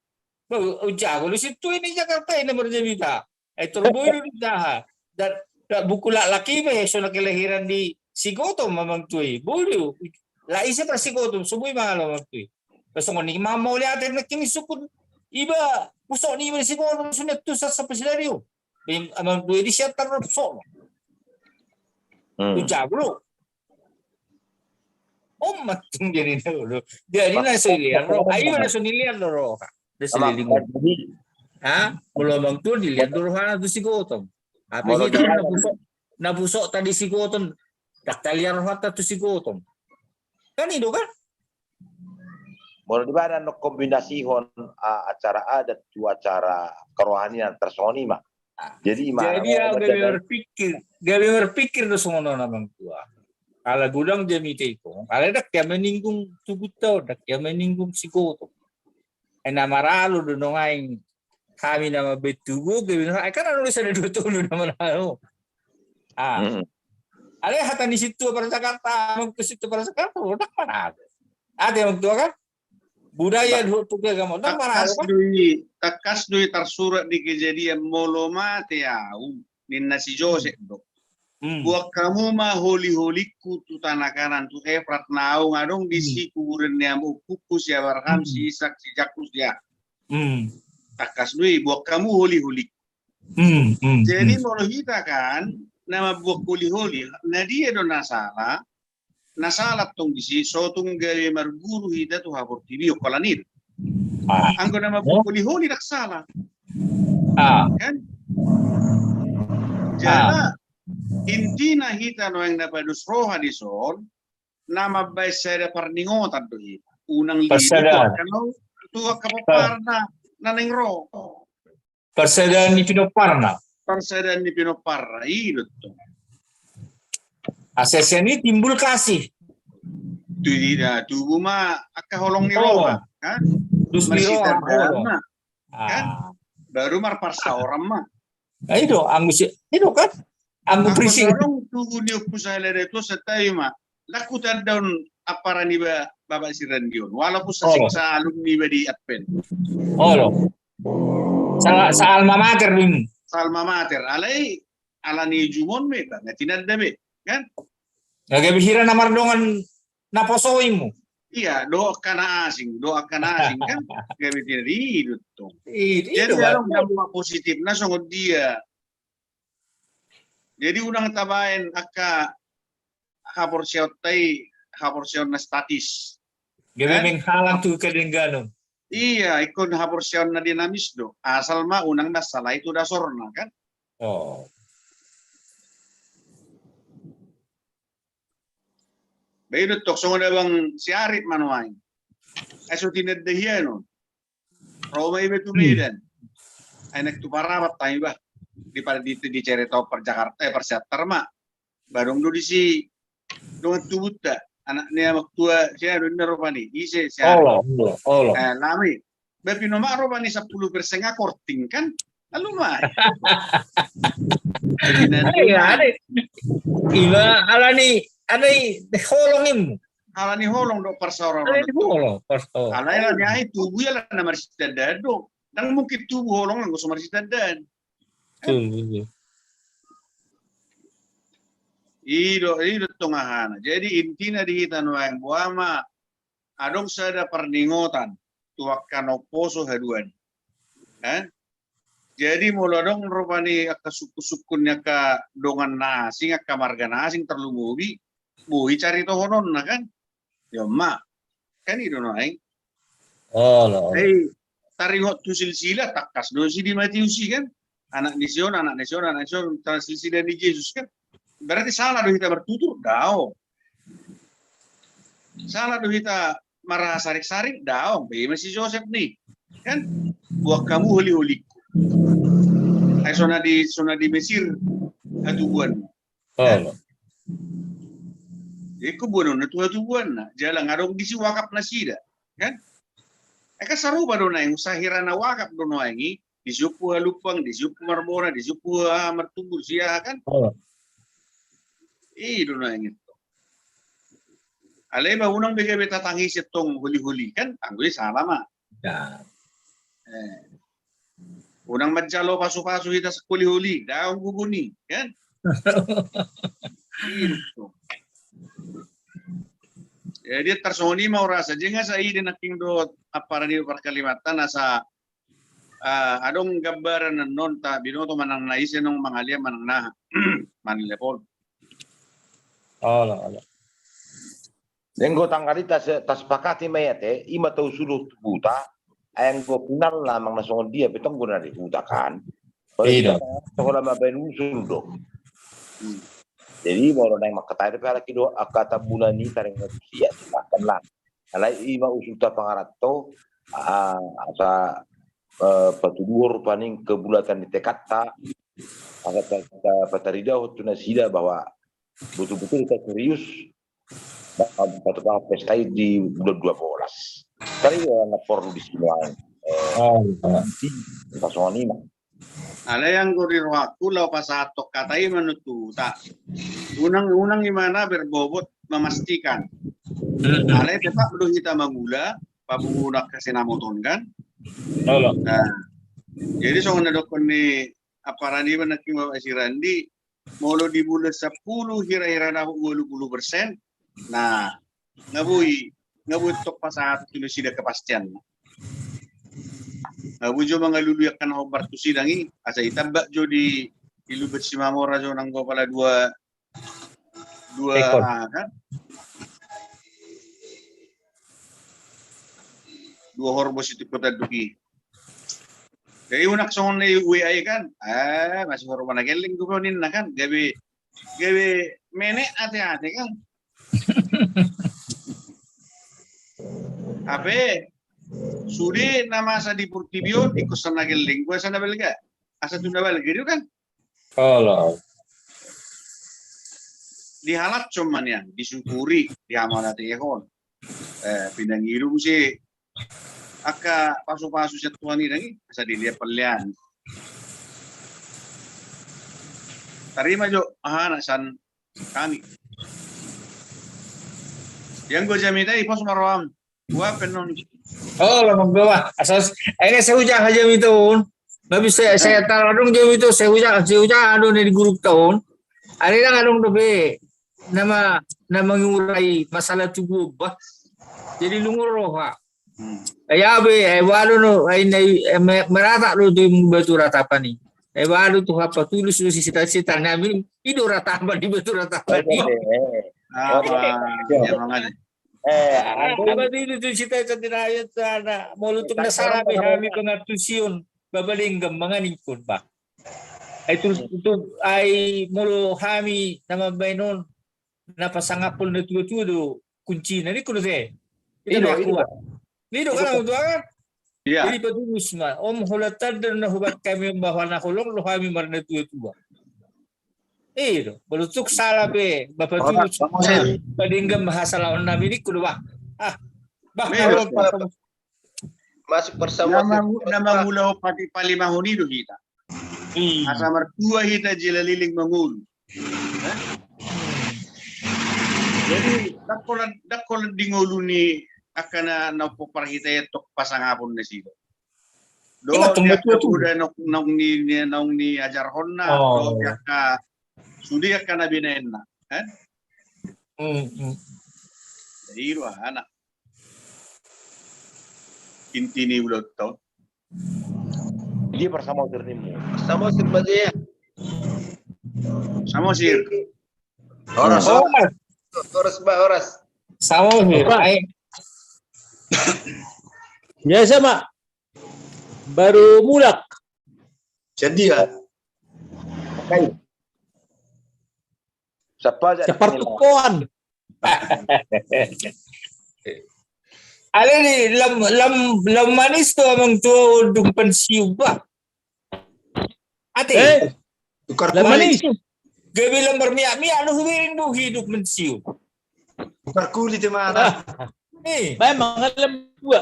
Jago lu situ ini Jakarta ini berjamita. Terboy di daha. Dan buku laki ba so nakelahiran di Sigoto mamang tuy. Boleh. La isa pa Sigoto suboy mahalo magtuy. Basta ni mama uli atin na kinisukod. Iba pusok ni man Sigoto sunod to sa pasilaryo. Amang tuy di siya tarapso. Jago lu. Matung jadi dulu. Jadi na silian ro. Ayo na sunilian ro. Desililingon. Mula bang tu dilihat dulu hana tu Sigoto. Apa kita nabusok tadi Sigoto. Daktalian rohata tu Sigoto. Kan itu kan? Mau di mana no kombinasi acara adat tu acara kerohanian tersoni mah. Jadi gabi berpikir tu semua orang tua. Kalau gudang jamita itu, kalau dak dia meninggung tubuh tau, dak dia meninggung Sigoto. Nama ralu do nongaing kami nama betugo, kan nulis ada 2 tahun nama ralu. Ada hatan di situ pada Jakarta, mau ke situ pada Jakarta, dak mana ada yang tua kan? Budaya tu agama, dak mana ada kan? Takas dui tersurat di kejadian moloma tiau ninna si Joseph do. Buat kamu mah holi-holiku tu tanah kanan tu Efrat naung adong di si kuburan niamu kukus ya Abraham si Ishak si Yakub ya. Takas dui buat kamu holi-holi. Jadi mau kita kan nama buat holi-holi. Nah dia do nasalah tong di si sotung gari marguru hita tu hapor tibio kolanir. Anggo nama buat holi-holi tak salah. Kan? Jala intina hita no yang dapat roha di son nama baik saya perningotan tu hita unang lidu kalau tu kapaparna naneng ro persediaan di Pinoparna itu asesnya ini timbul kasih tu tidak tubuh mah akah holong ni roha kan terus kan baru marparsa orang mah itu anggus itu kan Anggo prising orang tubuh ni pusai lere tu setai mah lakukan daun apa ni ba Bapak Sirandion walaupun sesiksa alumni ba di Advent Oh loh. Sa alma mater dun. salma mater alai ala ni jumon me ba ngatinad be kan Nagabihira na mardongan naposoin mo. iya doakan asing kan gabi tidak itu Itu jadi orang dampak positif na sungguh dia jadi unang tabain aka haporsiyon na statis gabi menghalang tu kadengganon. iya ikon haporsiyon na dinamis do asal ma unang nasalah itu dasorna kan Oh. Bayo tok so na bang si Arit manuay. Aso tinaddahiyan no. Roma ibe tumidan. Ay nagtuparapat tayo ba? Di para dito di cerita per Jakarta per Setarma. Barong do di si doon tubuta anak niya magtua siya doon na Romani. Ise si Arit. Oh. Lami. Ba pinoma Romani 10% nga korting kan? Alumay. Ay, iba alani holongin mo. Ala ni holong do persauran. Alani holong pasto. Ala ya ni ay tubuh ya na marsidad do. Nang mungkin tubuh holong nang gusto marsidad. Ido tungahana. Jadi intina dihitan wang buama adong sada perningotan tuakan oposo haduan. Jadi mulodong rupani aka suku-sukunnya ka dongan nasing aka marga nasing terlumubi buhi cari tohonon na kan ya mak kan itu naik Oh. taringot tu silsila takas dosi di Matiusi kan anak nasion silsila di Yesus kan berarti salah do kita bertutur daong salah do kita marah sarik-sarik daong be masih Joseph nih kan buah kamu holi-holi ay sona di Mesir hatubuan Oh. Iko buwan na hatubuan na jalang arong gisi wakap na sida kan eka sarupa do na yung sahira na wakap do na yung disupu halupang disupu marbona disupu martubur siya kan Oh. do na yung ito alay ba unang bigay betatangis itong huli-huli kan anggoy salama Ya. unang madjalo pasu-pasu kita sa huli-huli daong guguni kan itu jadi tersoni mau rasa jenga sa ide naking do apa radio perkalimatan nasa adong gambaran non ta binoto manang naise nung mangalia manang na manilepon Oh. Denggo tanggali tas pakati mayate ima tau suluh buta ayang go kunal lamang nasong dia betong guna di buta kan. Iya. Sekolah mabain usul do. Jadi mau nang makatai pe ala kido akata bulani taring sia silakan lah. Alai ima usul ta pangarato asa patudur paning kebulatan di tekata agak patarida hotuna sida bahwa betul-betul kita serius patut pesta di bulan 12. Tadi lapor di semua. Pasoni mah. ala yang gori rohaku lau pasatok katai menutu tak unang gimana berbobot memastikan ala tetap belum kita mengula pabungunak kasinamoton kan Oh. nah jadi soalnya dokon ni aparani menaking Bapak Sirandi molo di bulan 10 kira-kira na 20%. Nah, ngabui tok pasat tulo sida kepastian. Ngabu jo mga luluyakan ho bartu sidangi asa itabak jo di ilubet si mamora jo nang go pala dua kan. Dua horbos itu kota duki. Jadi unak songon na uwi ay kan, masih horban na geling guronin na kan, gabi menek ate-ate kan. Ape, sudi nama sa di Purtibio, ikut sana geling, gua sana belga, asa tunda belga itu kan. Oh. Dihalat cuman ya, disyukuri, diamanati ekon. Pinang ilu sih. Aka pasu-pasu sa tuan ini asa dilihat pelian. Tarima jo nak san kami. Yang gue jamin tadi pos marom. Gua penon. Oh, lamang gawa. Asas, ini saya ujang aja itu. Tapi saya taruh jam itu saya ujang anu di grup tahun. Ada yang anong dobe nama nama ngurai masalah tubuh bah. Jadi lungur roh ha. Ay abe ay walo no ay merata lo tu yung batu rata pa ni. Ay walo tu apa tulus lo si sita-sita namin ido rata pa di batu rata pa ni. Apa itu tu sita-sita dinayat sana molutung na sarabi kami pengatusiyon babalinggam mga ningkod ba. Ay itu ay mulu kami nama bainon napasangapol na tuwa-tuwa kunci na ni kuno se. Ito na kuha. Lido ka na ito kan? Iya. Jadi patulus ma. Om hulatan dan nahubat kami bahwa nakulong lo kami marna tuwa-tuwa. Ito. Balutuk salah be. Bapak tulus. Padinggam bahasa lawan namin ni kuno ba? Medo. Masuk bersama Nama mula pati palimahon itu kita. Asa mertua kita jilaliling mangul. Jadi dakolan dingolu ni akan na popar kita tok pasangapon na sido. Do ya udah nong ni ajar honna do ya ka sudi akan na binaenna. Jadi ro anak. Inti ni ulot to. Dia bersama ternimu. sama sebagai Sama sir. Oras. Sama sih. Biasa mak. Baru mulak. Jadi ya. Siapa Sepertukuan. Ada ni lam manis tu amang tu dung pensiu ba. Ate. Tukar Lam kulit. manis. Gabi lam bermiak-miak lu huwiring bu hidup pensiu. Tukar kulit mana? Memang ngalam tua.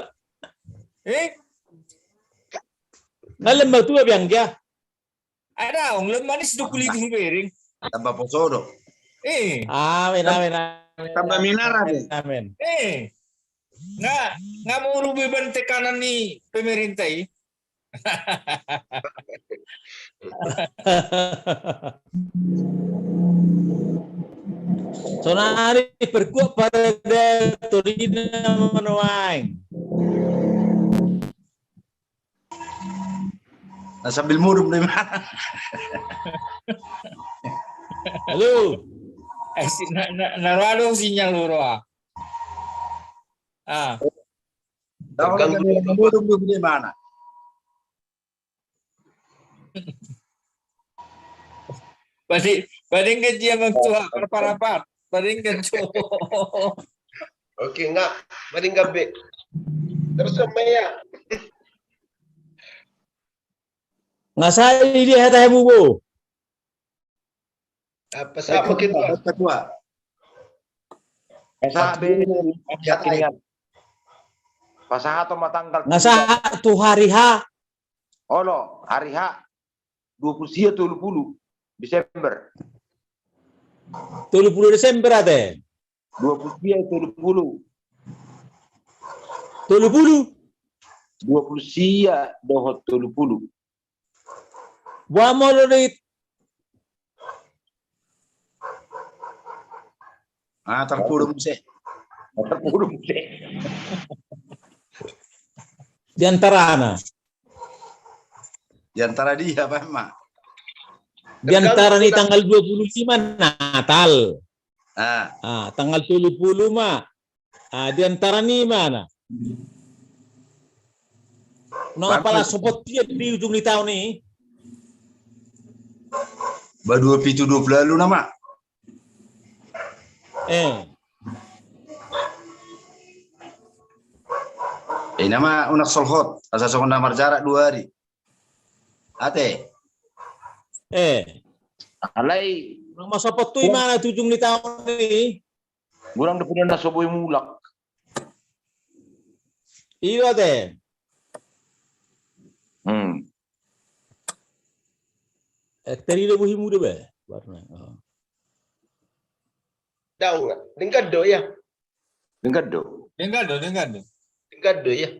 Ngalam tua biang dia. Ada ong lam manis tu kulit huwiring. Tambah posodo. Amin. Tambah minara bu. Amin. Nga mau beban tekanan ni pemerintah ini. Sonari perkuat pada Torina Manuang. Nah, sambil murum dari mana? Halo. Narado sinyal loro. Tahu kan murum dari mana? Bading gaji yang tua rapat. Bading gaji. Oke, enggak. Mending gabe. Terus sama ya. Ngasai dia teh bubu. Apa sama kita? Ketua. Pasaha atau matanggal. Ngasa tu hari H. Oh no, hari H 20 Desember. 30 Desember ate. 20 30. 20 sia dohot 30. Buah molorit. Terpurung sih. Terpurung sih. Di antara ana. Di antara dia apa emak? Di antara ni tanggal 25 Natal. Tanggal 30 mah. Di antara ni mana? Pala sopot dia di ujung di tahun ni. Ba 27 lalu nama. Nama unak solhot. Asal nama jarak 2 hari. Ate. Alai. Nama sopot tu mana ujung di tahun ni? Kurang depan na soboy mulak. Iya deh. Tadi dah buhi muda be. Warna. Daun, tingkat do ya. Dengar do. Dengar do. Tingkat do ya.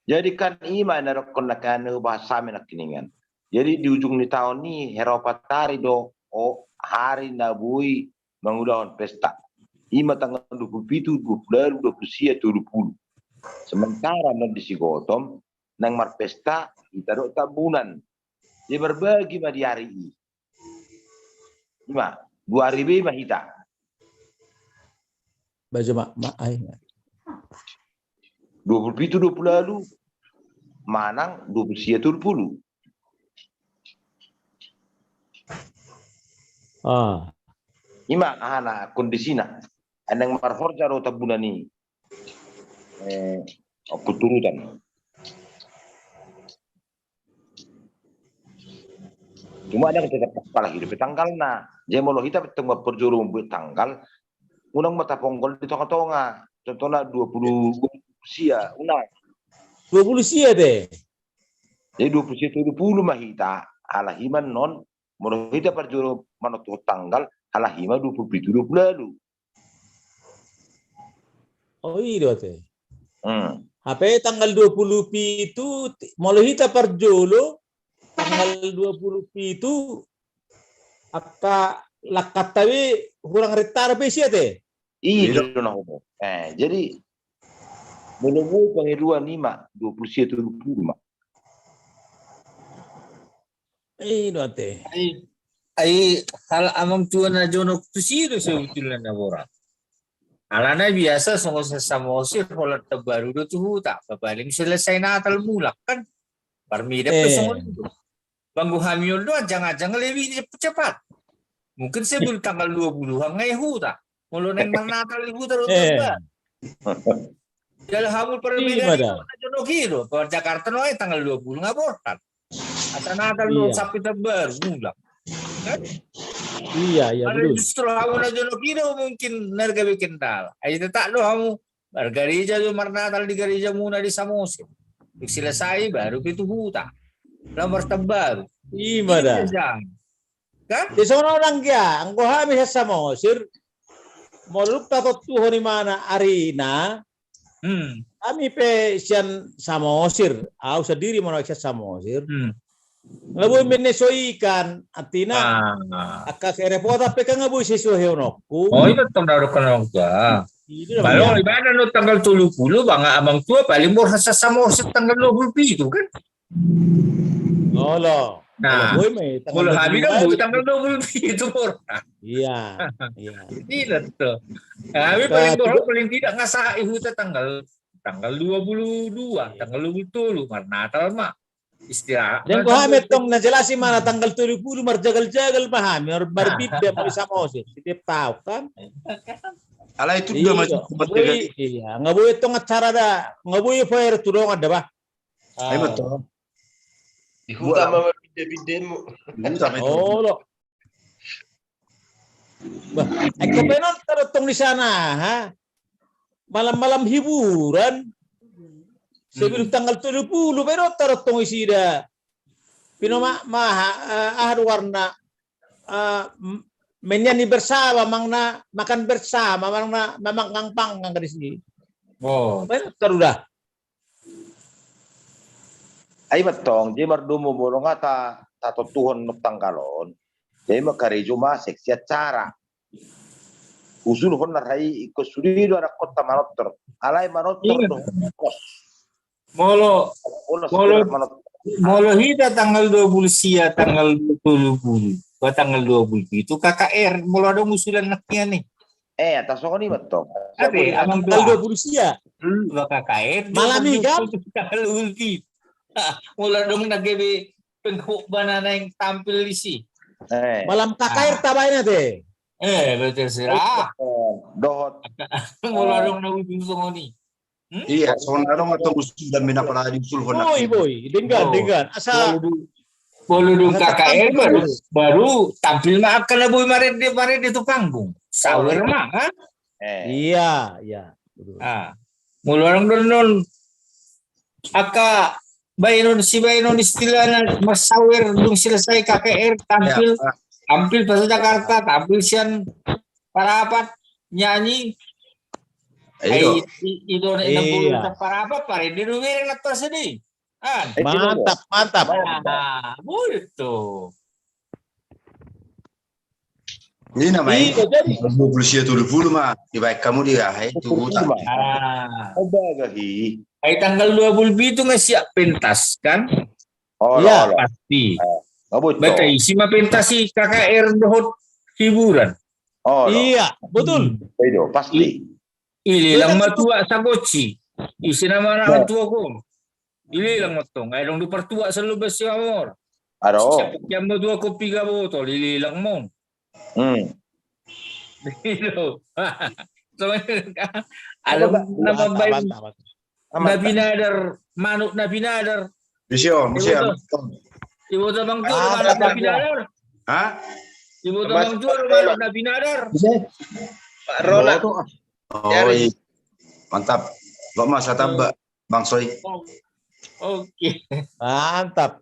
Jadi kan ima narokon nakane bahasa menakiningan. Jadi di ujung di tahun ini Eropa tari do hari nabui mengudahkan pesta. Ima tanggal 27, 20, 20, 20. Sementara di Sigotom nang marpesta kita do tabunan. Dia berbagi di hari ini. Ima 2000 mah kita. Baca ai. 27, 20 lalu manang 20, 20. Ima ana kondisina anang marhorja ro tabunan ni keturutan. Cuma ada tetap kepala hidup tanggal na. Jemolo kita tengah perjuru membuat tanggal. Unang mata ponggol di tonga-tonga. Contohnya 20 sia unang. 20 sia deh. Jadi 20 mahita alahiman non molo kita perjuru manoto tanggal alahima 27 lalu. Oh iya teh. HP tanggal 20 itu molo kita perjolo tanggal 20 itu akka lakatawi kurang retar pesia teh. Iya dona homo. Jadi mulu pengeduan 5 21 20. Teh. Ai hal amang tuan na jonok tu siro sebetulnya na bora. Alana biasa songo sasamosir holat terbaru do tu huta. Paling selesai Natal mulak kan. Parmidap ke songo itu. Banggu hamil doa jangan lebih cepat. Mungkin sebelum tanggal 20 hangai huta. Mulu neng Natal huta do terbaru. Jadi hamil perbedaan itu na jonok hiro. Kalau Jakarta no tanggal 20 ngaborkan. Asa Natal do sapi terbaru mulak. Kan? Iya betul. Justru kamu na jonok hiro mungkin nerga bikin dal. Ayo tak do kamu bergereja do Natal di gereja muna di Samosir. Selesai baru itu huta. Nomor terbaru. Iya dah. Kan? Di sana orang kaya, angko habis sa Samosir. Moluk tato tuho ni mana arena. Kami pe sian Samosir. Aku sendiri mau sian Samosir. Ngaboy menesoikan atina. Akka kerepota pe kan ngaboy sesuai honokku. Oh itu tanggal orang tua. Kalau ibadah no tanggal 30 bang abang tua paling murah sa Samosir tanggal 20 itu kan. Oh lo. Nah, kalau habis kan tanggal 20 itu murah. Iya. Tidak tuh. Habis paling tidak ngasah huta tanggal 22, tanggal 20 Natal mah. Istirahat. Dan kami tong najelasin mana tanggal 30 marjagal-jagal pahami or berbeda mau Samosir. Setiap tahu kan. Ala itu udah macam iya, nggak boleh tong acara dah, nggak boleh fire turun ada bah. Ayo betul. Di hutan mah bide-bidemu. Oh lo. Bah, kepenon terutong di sana, ha? Malam-malam hiburan. Sebelum tanggal 30 pero terutong isida. Pino warna menyanyi bersama, makan bersama, memang ngangpang dari sini. Oh, terudah. Ay matong, di mardumo borong ata tatutuhon ng tanggalon. Di makarejo masek siya cara. Usul hon na rai ikusulido na kota manotor. Alay manotor do kos. Molo hita tanggal 20 sia tanggal 20. Tanggal 20 itu KKR molo ada usulan naknya nih. Atas ko ni matong. Ate, amang tanggal 20 sia. KKR malam higap tanggal 20. Mula dong nagebe penghubana na yung tampil isi. Malam KKR tabay na te. Betul sira. Dohot. Mula dong nautuso mo ni. Iya, soalnya atau usul dan mina para usul hona. Boy, dengan asa bolu dong KKR baru tampil mah akan na boy maret itu panggung. Sawer mah kan? Iya. Mula dong don aka Bayron istilahnya Mas Sawer dong selesai KKR tampil pas Jakarta tampil sian parapat nyanyi Itu. Itu na 60 Iya. sa paraba pa rin. Dinuwirin na to sini. Ah, Mantap, mantap. Bulto. Ini namanya Iya, jadi 20 mah. Dibaik kamu dia itu tak. Coba gahi. Ay tanggal 27 nga siya pentas kan? Oh, Iya. lo. Pasti. Ngabut Batay, si mapentas si KKR dohot hiburan. Oh, lo. iya, betul. Itu pasti. Ili lang Betul. matua sa kotsi. Isinama na ang tuwa ko. Ili lang matong. Ay dong dupartua sa lubas si Amor. Ado. Siya pagyan mo 2 kopi ka botol. Ili lang mo. Dilo. So, alam na mabay Mantap. na binadar. Manok na binadar. Misyo. Ibu tamang tuwa Ah, manok na tama. binadar. Ha? Ibu tamang tuwa manok na binadar. Pak Rona, Oh, Yaris. iya. Mantap. Lo mas tamba Bang Soy. Oke. Mantap.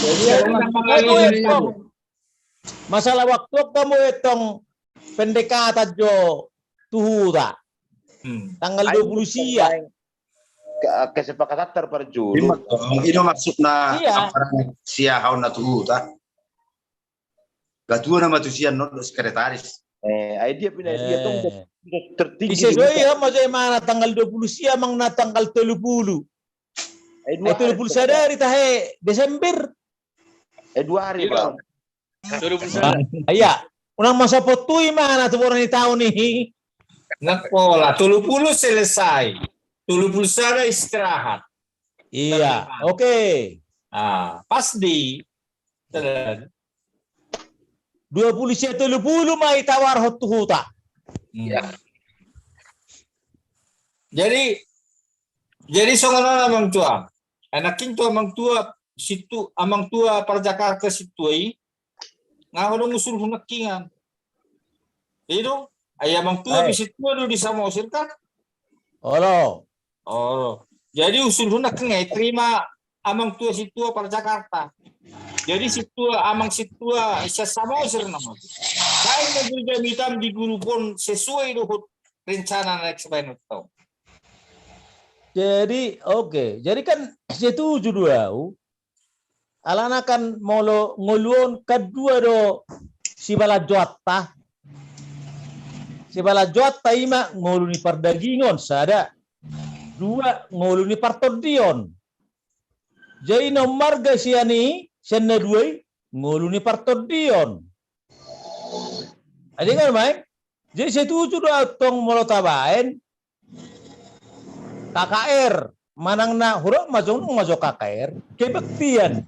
Jadi Kamu itong masalah waktu kamu itong pendekatan jo tuhuta tanggal 20 siya. Kesepakatan terperjulu. Ini maksudnya Iya. siya na tuh ta. Gatua nama tu siya no sekretaris. Dia punya dia tuh tertinggi. Disesuai ya maksudnya mana tanggal 20 siya mang na tanggal 30. Ay 30 siya dari tahe Desember. 2 hari, Bang. Iya. Unang masa potui mana tu orang ni tahun ni. Nakola, 30 selesai. 30 sana istirahat. Iya. Oke. Pas di 20 siya 30 mai tawar hot tuhuta. Ya. Jadi songono amang tua. Anaking tua amang tua situ amang tua para Jakarta situai. Ngahodong usul hunakingan. Itu ay amang tua bisit tua do di Samosir kan? Oh. Jadi usul hunaking ay terima amang tua situa para Jakarta. Jadi situa amang situa isa Samosir nama. Kahit nagugamitan di grupon sesuai dohot rencana na eksperimen to. Jadi oke. Jadi kan setuju dua. Alana kan molo nguluon kedua do si bala jotta. Si bala jotta ima ngulu ni perdagingon sada. 2 ngulu ni partodion. Jadi nomor gasiani senna 2 ngulu ni partodion. Ada kan mai? Jadi setuju do tong molo tabaen KKR manang na huruf masuk KKR kebaktian.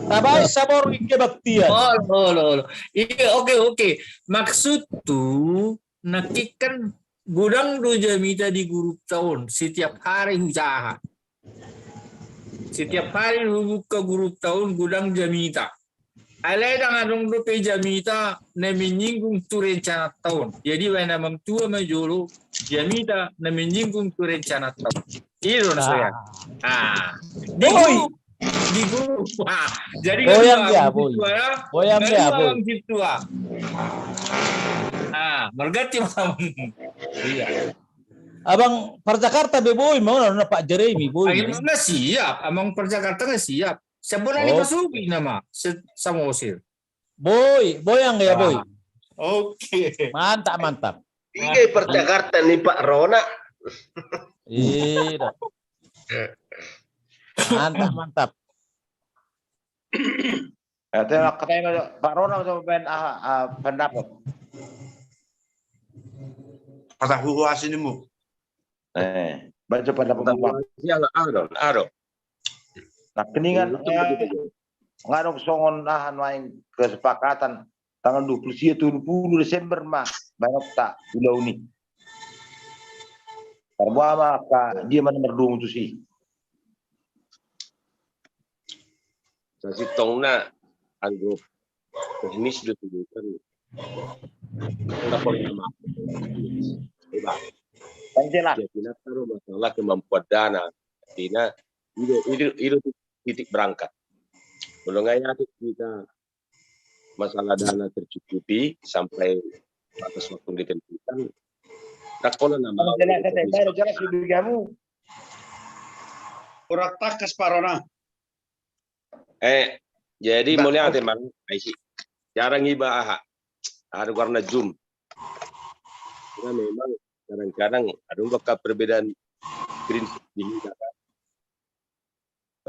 Tabay sabor kebaktian. Oh. Iya, oke. Maksud tuh nakikan gudang do jamita di grup tahun setiap hari usaha. Setiap hari buka grup tahun gudang jamita. Alay na nga nung rupi jamita na minyinggung tu rencana tahun. Jadi wala namang tua majuro jamita na minyinggung tu rencana tahun. Ito na saya. Di grup. Jadi Boyang dia, boy. Boyang dia, boy. Situa. Mergati mam. Iya. Abang Perjakarta boy mau na Pak Jeremy boy. Ayun na siap. Amang Perjakarta na siap. Sebenarnya dipasuki nama Samosir. Boy yang ya boy. Oke. Mantap. Tiga Perjakarta nih Pak Rona. Iya. Mantap. Katanya Pak Rona sama pendapat. Kata huas ini mu. Baca pendapat Ado. Nah, keningan ngarong songon nahan main kesepakatan tanggal 20 Desember mah banyak tak pulau ni. Perbuama dia mana merdung tu sih. Kasi tongna anggo teknis do tujuan. Lapor nama. Diba? Panjela. Jadi nataro masalah kemampuan dana. Tina itu titik berangkat. Kalau nggak yakin kita masalah dana tercukupi sampai batas waktu yang ditentukan. Takola nama. Jelas lebih kamu. Urak takas parona. Jadi mulai nanti mang, jarang iba ada warna zoom. Karena memang kadang-kadang ada beberapa perbedaan prinsip ini.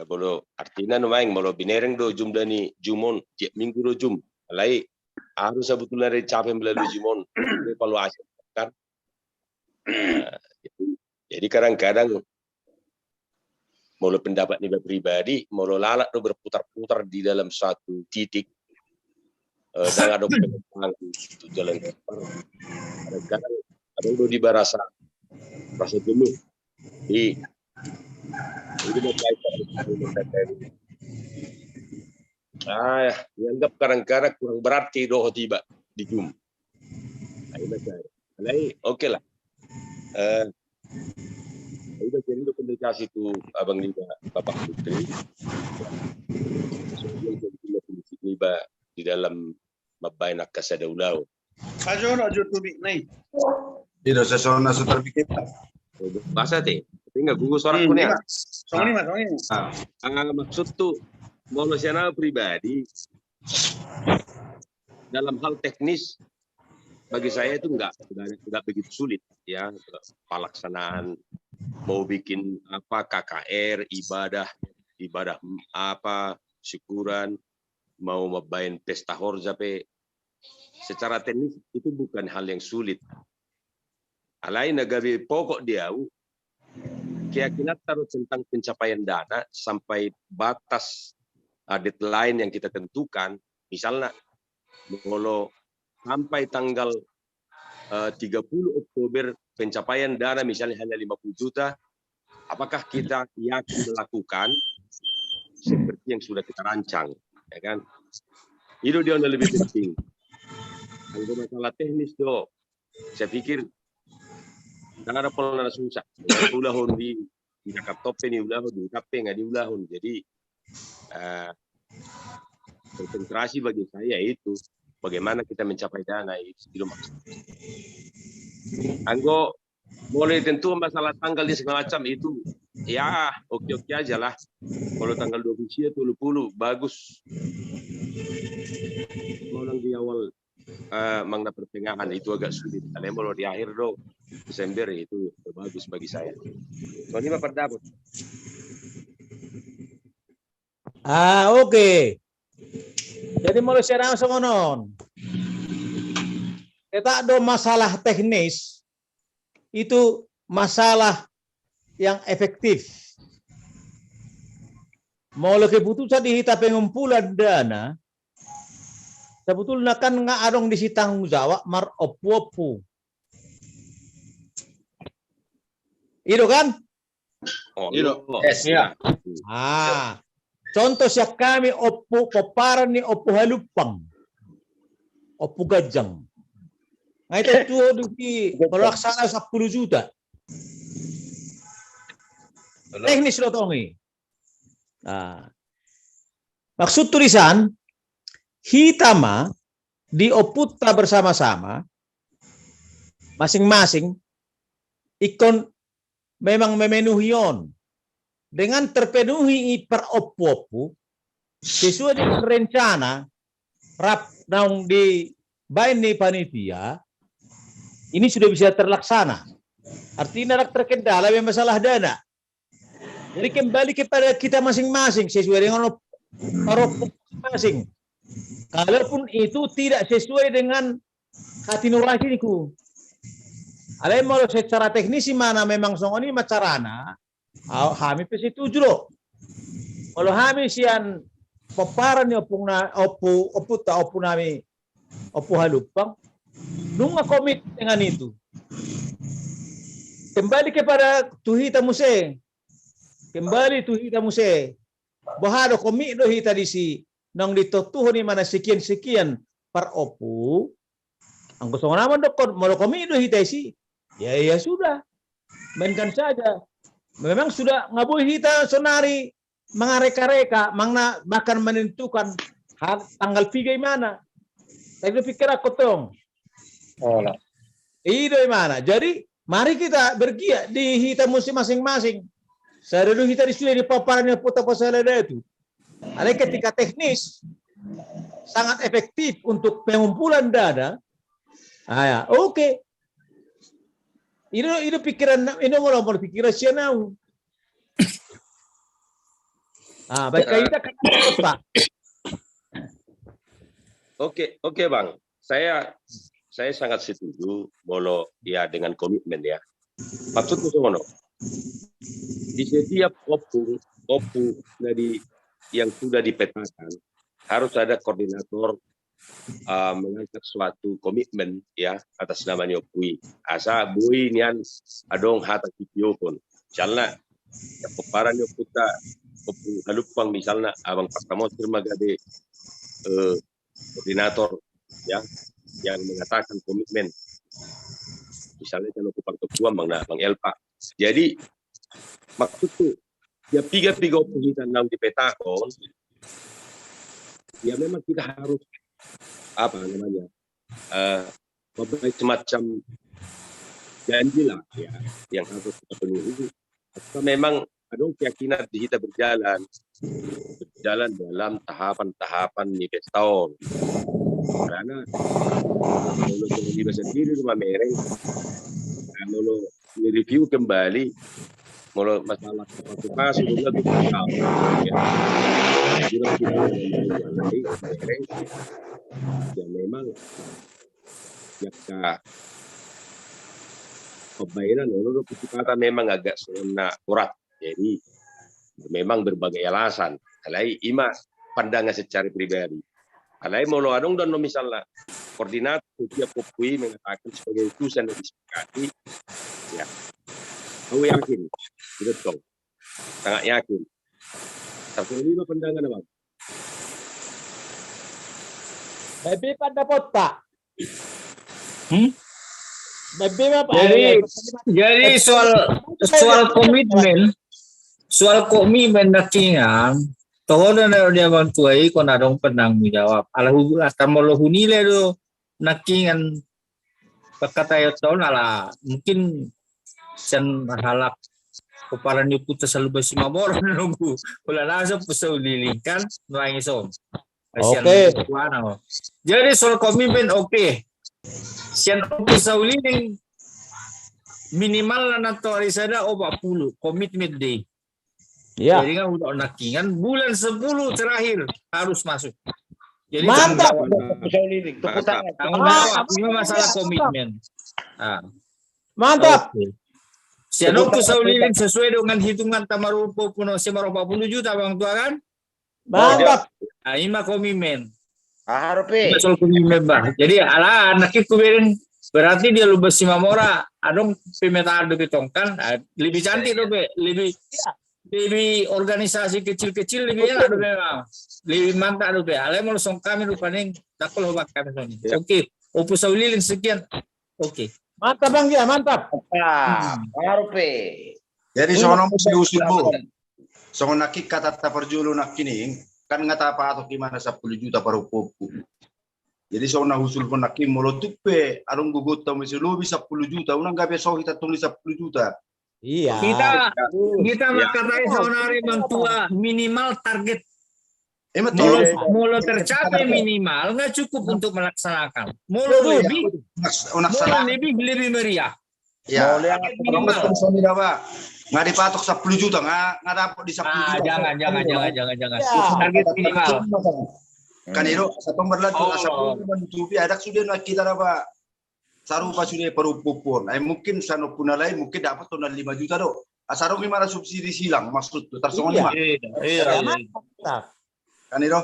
Bolo artinya numaing bolo binereng do zoom dani jumon tiap minggu do zoom. Lai harus sebetulnya dari capek melalui jumon evaluasi kan. Jadi kadang-kadang mula pendapat niba pribadi, mula lalat do berputar-putar di dalam satu titik dan ada pengembangan itu jalan keluar. Kadang-kadang ada do di rasa jenuh. Di dianggap kadang-kadang kurang berarti doh tiba di Zoom. Oke lah. Udah jadi komunikasi itu abang Niba, Bapak Putri. Niba di dalam mabain akasada ulau. Ajo tubik nai. Tidak sesona terbikin. Bahasa teh. Tinggal gugus suara kuning. Songni. Maksud tuh manusia pribadi dalam hal teknis bagi saya itu enggak begitu sulit ya, pelaksanaan mau bikin apa KKR, ibadah apa syukuran, mau mabain pesta horjape secara teknis itu bukan hal yang sulit. Alain agawi pokok dia keyakinan taruh tentang pencapaian dana sampai batas deadline yang kita tentukan, misalnya kalau sampai tanggal 30 Oktober pencapaian dana misalnya hanya 50 juta, apakah kita yakin melakukan seperti yang sudah kita rancang, ya kan? Itu dia yang lebih penting. Kalau masalah teknis do, saya pikir karena ada pola susah. Ulahun di Jakarta ini ulahun di KP nggak diulahun. Jadi konsentrasi bagi saya itu bagaimana kita mencapai dana itu maksudnya. Anggo boleh tentu masalah tanggal di segala macam itu ya oke aja lah. Kalau tanggal 20 atau 20 bagus. Kalau di awal mangna pertengahan itu agak sulit. Kalau di akhir do Desember itu bagus bagi saya. Soalnya Bapak dapat. Oke. Jadi mau share sama non. Kita ada masalah teknis itu masalah yang efektif. Mau keputusan di hita pengumpulan dana, sebetulnya kan nggak adong di si tanggung jawab mar opu-opu. Itu kan? Yes, ya. Contoh siap kami opu peparan ni opu halupang, opu gajang. Nah itu di melaksana 10 juta. Teknis lo tongi. Nah, maksud tulisan hitama di oputa bersama-sama masing-masing ikon memang memenuhi on dengan terpenuhi per opu-opu sesuai dengan rencana rap naung di bain ni panitia ini sudah bisa terlaksana. Artinya terkendala masalah dana. Jadi kembali kepada kita masing-masing sesuai dengan opu masing. Kalaupun itu tidak sesuai dengan hati nuraniku. Alai mau secara teknis mana memang songoni macarana, kami pasti setuju loh. Kalau kami sian peparan ni opu nami opu halupang, nunga komit dengan itu. Kembali kepada tuhita muse, kembali tuhita muse. Bahado komit do hita di si nang ditotuh ni mana sekian par opu. Ang gusto ko naman doktor, mau komit do hita si. Ya sudah, mainkan saja. Memang sudah ngabuh kita sonari mengareka-reka, bahkan menentukan tanggal 3 mana. Tapi pikir aku tong, Olah. Itu mana? Jadi mari kita bergiat di kita masing-masing. Saya dulu kita di paparannya putar pasal itu. Ada ketika teknis sangat efektif untuk pengumpulan dana. Ya, oke. Itu pikiran ini mau pikiran sianau. Baik kita kan Pak. Oke Bang. Saya sangat setuju molo ya dengan komitmen ya. Maksudku sono. Di setiap opung dari yang sudah dipetakan harus ada koordinator mengangkat suatu komitmen ya atas nama Nyopui. Asa bui nian adong hata kipio pun. Misalnya ya peparan Nyoputa opung halupang misalnya abang Pastamosir magade koordinator ya yang mengatakan komitmen. Misalnya kalau kupang ketua Bang Elpa. Jadi maksudku ya tiga opung yang dipetakon ya memang kita harus apa namanya membuat semacam janji lah ya yang harus kita penuhi. Atau memang ada keyakinan di kita berjalan dalam tahapan tahun. Karena kalau kita sendiri rumah mereng, kalau review kembali, kalau masalah partisipasi juga kita tahu. Ya memang ya pembayaran lalu kecepatan memang agak kurang. Jadi memang berbagai alasan. Alai ima pandangan secara pribadi. Alai molo adong dan misalnya koordinator tiap kopui mengatakan sebagai utusan yang disepakati. Ya, aku yakin, betul, sangat yakin. Tapi lima pandangan apa? Baby pada pot Pak. Baby apa? Jadi soal komitmen nakingan, toh na dia bantuai kon adong penang menjawab. Alahu atam molo hunile do nakingan kata yo tahun ala mungkin sen halak keparan ni putus selalu besimabor nunggu. Ulah langsung pusau lilingkan nuangi som. Oke. Jadi soal komitmen oke. Sian pusau liling minimal na to arisada 40 komitmen day. Ya. Jadi kan udah nakingan bulan 10 terakhir harus masuk. Jadi mantap. Ini masalah komitmen. Mantap. Okay. Siano pusau liling sesuai dengan hitungan tamarupo puno 40 juta bang tua kan? Mantap. Ini mah komitmen. Harupi. Soal komitmen bah. Jadi ala anak itu berarti dia lu besimamora adong pemetaan lebih tongkan lebih cantik tuh lebih organisasi kecil-kecil lebih enak tuh memang lebih mantap tuh ale mau song kami rupanya takul hobat kami soni. Oke, opus lilin sekian. Oke. Mantap Bang Gia, mantap. Harupi. Jadi sono mesti usul bu. Sono nakik kata perjulu nak kini kan ngata apa atau gimana 10 juta paru popu. Jadi sono usul pun nakim molo tupe arung gugut tamu lu bisa 10 juta unang gabe so kita tulis 10 juta. Iya. Kita makatai saunari mentua minimal target. Molo tercapai minimal nggak cukup untuk melaksanakan. Molo lebih meriah. Ya. Minimal. Nggak dipatok 10 juta, nggak dapat di 10 juta. Jangan. Target minimal. Kan itu satu berlaku satu menutupi ada sudah kita dapat sarupa sudah perupupun. Mungkin sano puna lain mungkin dapat total 5 juta do. Asarong gimana subsidi silang maksud tu tersongon 5. Iya. Kan itu.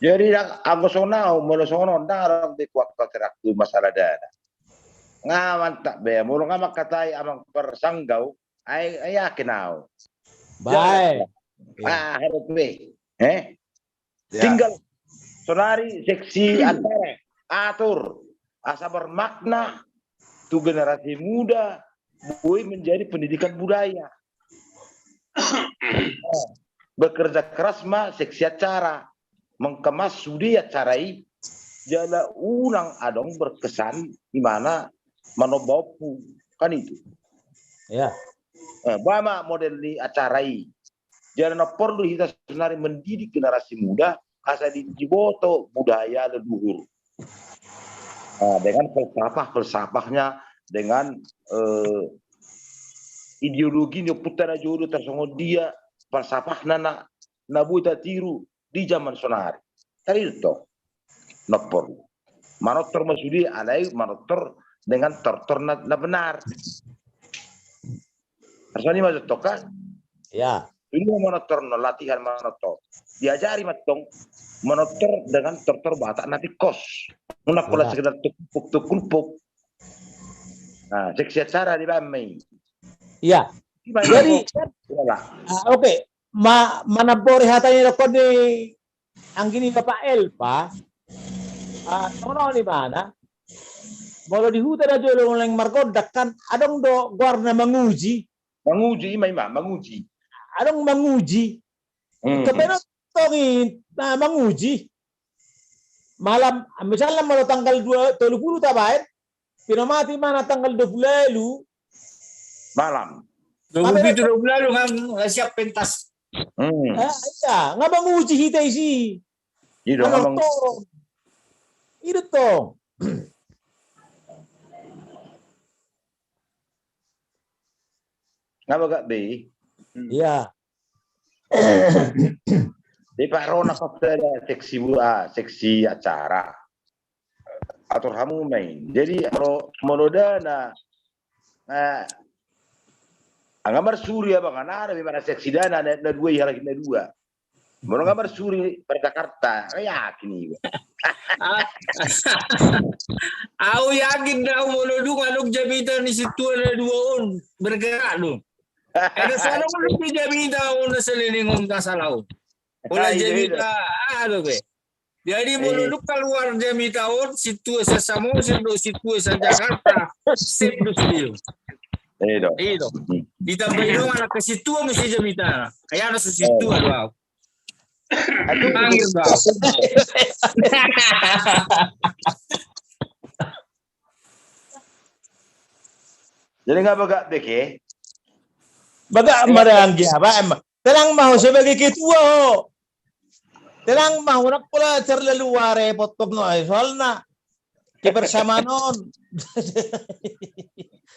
Jadi aku sonau molo sono ndarang di kuat teraktu masalah dana. Ngaman tak be mulu ngamak katai amang persanggau ai yakin au. Baik. Harus be. Tinggal sonari seksi antara atur asa bermakna tu generasi muda boy menjadi pendidikan budaya. Bekerja keras mah seksi acara mengkemas sudi acarai jala ulang adong berkesan di mana manobopu kan itu. Ya. Bama model di acarai. Jangan perlu kita sebenarnya mendidik generasi muda asal di boto budaya leluhur. Dengan falsafahnya, dengan ideologi ni putara jodoh tersongo dia falsafah na buta tiru di zaman sonari. Tadi itu nopor. Manotor masudi alai manotor dengan tortor na benar. Asal masuk toka? Ya. Ini manotor latihan manotor. Diajari matong manotor dengan tortor batak nanti kos. Nuna pola sekedar tukul-tukul. Nah, seksi acara di Bamei. Ya. Jadi oke, manabori hatanya ko ni ang gini ka pa Elpa. Ano ni mana? Bolo di huta na jolo lang margodak kan adong do guarna manguji. Manguji manguji. Adong manguji. Kapeno tongin na manguji. Malam misalnya mau tanggal 20 tabaet pinamati mana tanggal 20 malam. Begitu 20 nggak siap pentas. Iya, nga manguji hitay si. Itu Ano to? Itu to. Ngapa gak be? Iya. Di Pak Rona ada seksi acara atau kamu main. Jadi kalau moloda gambar suri apa kan ada di mana seksi dana ada dua ya lagi ada dua. Mau gambar suri pada Jakarta, yakin ini. Aku yakin dah molo du ngaluk jamitan di situ ada dua on bergerak lu. Ada sana mulu jamitan on seliling kasalau. Bola jamita aduh be. Jadi mulu keluar jamita on situ sesamo situ sa Jakarta. Sip du sendiri. Itu. Ditambah itu anak ke situ mesti jamita. Kayak ada situ aduh. Panggil dah. Jadi nggak bagak beke? Baga maranggi apa? Tenang mau sebagai ketua. Tenang mau nak pula terlaluare potong no soalnya kebersamanon.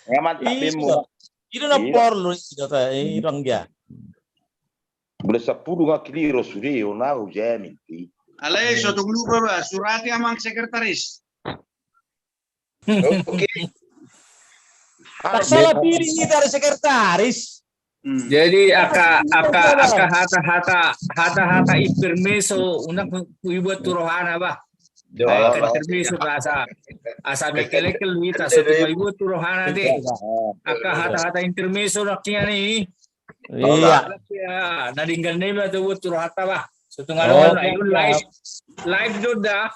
Ngaman tapimu. Itu na porlo itu irang dia. Boleh 10 nggak kilo suri, ona ujamin. Alay, so lupa ba, surati amang sekretaris. Oke. Salah pilih ini dari sekretaris. Jadi aka hata ipermeso unang ibuat turohana ba. Kan permeso asa mekelek luita so ibuat turohana de. Aka hata intermeso rakinya ni. Iya. Nadinggan nila tu buat turohata ba. So tunggal live do da.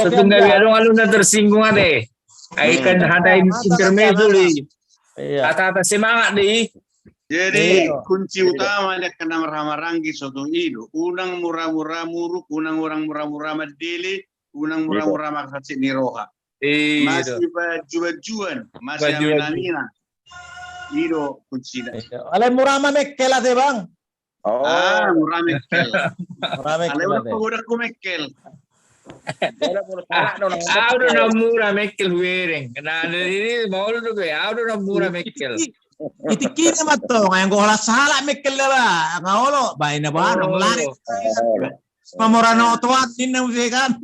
So tunggal alung na tersinggung ade. Ay kan hata intermeso li. Iya. Hata semangat di. Jadi kunci utama dia kena maranggi soto ido. Unang murah-murah muruk, unang orang murah-murah madili, unang murah-murah makasih niroha. Masih baju-bajuan, masih aminanina. Ido kunci dah. Alay murah mekel ate bang. Murah mekel. Murah mekel. Alay udah kumekel. Audo na mura mekel huering. Kena ini mau lu tuh ya. Audo na mura mekel. Itikina mato ngayon ko salah mekel ba ngolo bay na ba nang lari. Pamorano tuwat din na kan.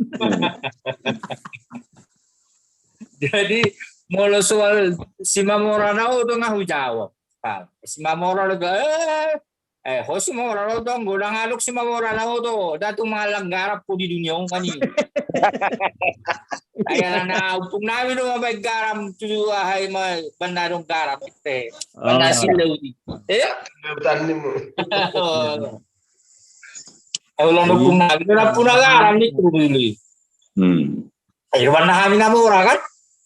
Jadi molo soal si Mamorano itu ngahujawab. Si Mamorano si Mamorano to godang alok si Mamorano to datu malang garap po di dunia kanino. Kaya na upong namin nung may garam tuwahay bandadong garam ite. Bandasilaw di. Bertani mo. Ay wala na upong namin. Wala po na garam ni Trubili. Ay naman na kami namura kan?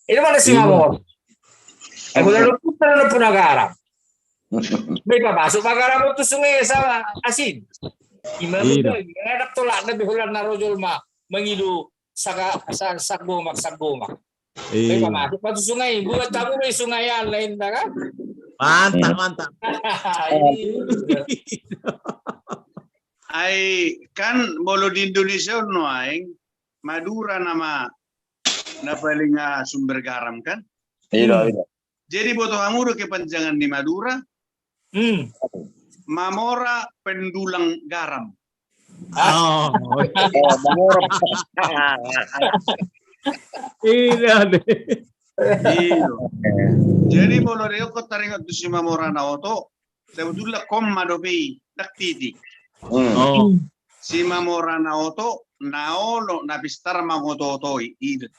Ay naman na si Mamor. Ay wala na po na garam. May papasok pa garam mo to sungi sa asin. Imam mo to. Ngayon tulak na bihulan na rojol ma. Mangido Sagbomak. Eh, May pamasok pa sa sungay. Buat tamu may sungayan lain na ka. mantap. Ay kan molo di Indonesia no aing Madura nama na paling sumber garam kan. Iya. Jadi boto hamuro kepanjangan di Madura, Mamora pendulang garam. Oh, Mengorok. iya deh. Iyo. Jadi molo reo ko taringot tu si Mamora na oto, sebetulnya kom madopei daktiti. Oh, Si Mamora na oto naolo na pistar mangototoi itu.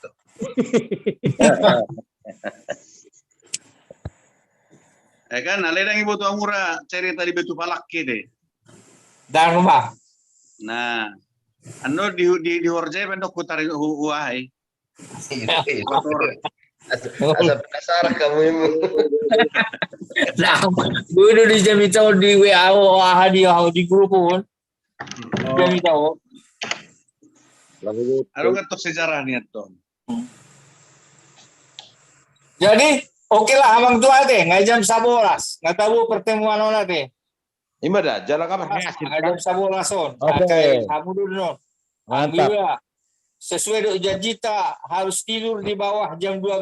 Kan aledang ibu tuh murah cerita di Betu Palak deh. Dan rumah. Nah, anu di Horjai pendok kutari huai. Asa penasaran kamu ini. Nah, dulu di jam itu di WA di grup pun. Jam itu. Anu ketok sejarah nih tuh. Jadi, oke lah abang tua teh, nggak jam 11. Nggak tahu pertemuan mana teh. Ima dah, jalan kapan? Nggak jam 11 on. Oke. Kamu dulu. mantap. Alhamdulillah. Sesuai dengan janji kita harus tidur di bawah jam 12.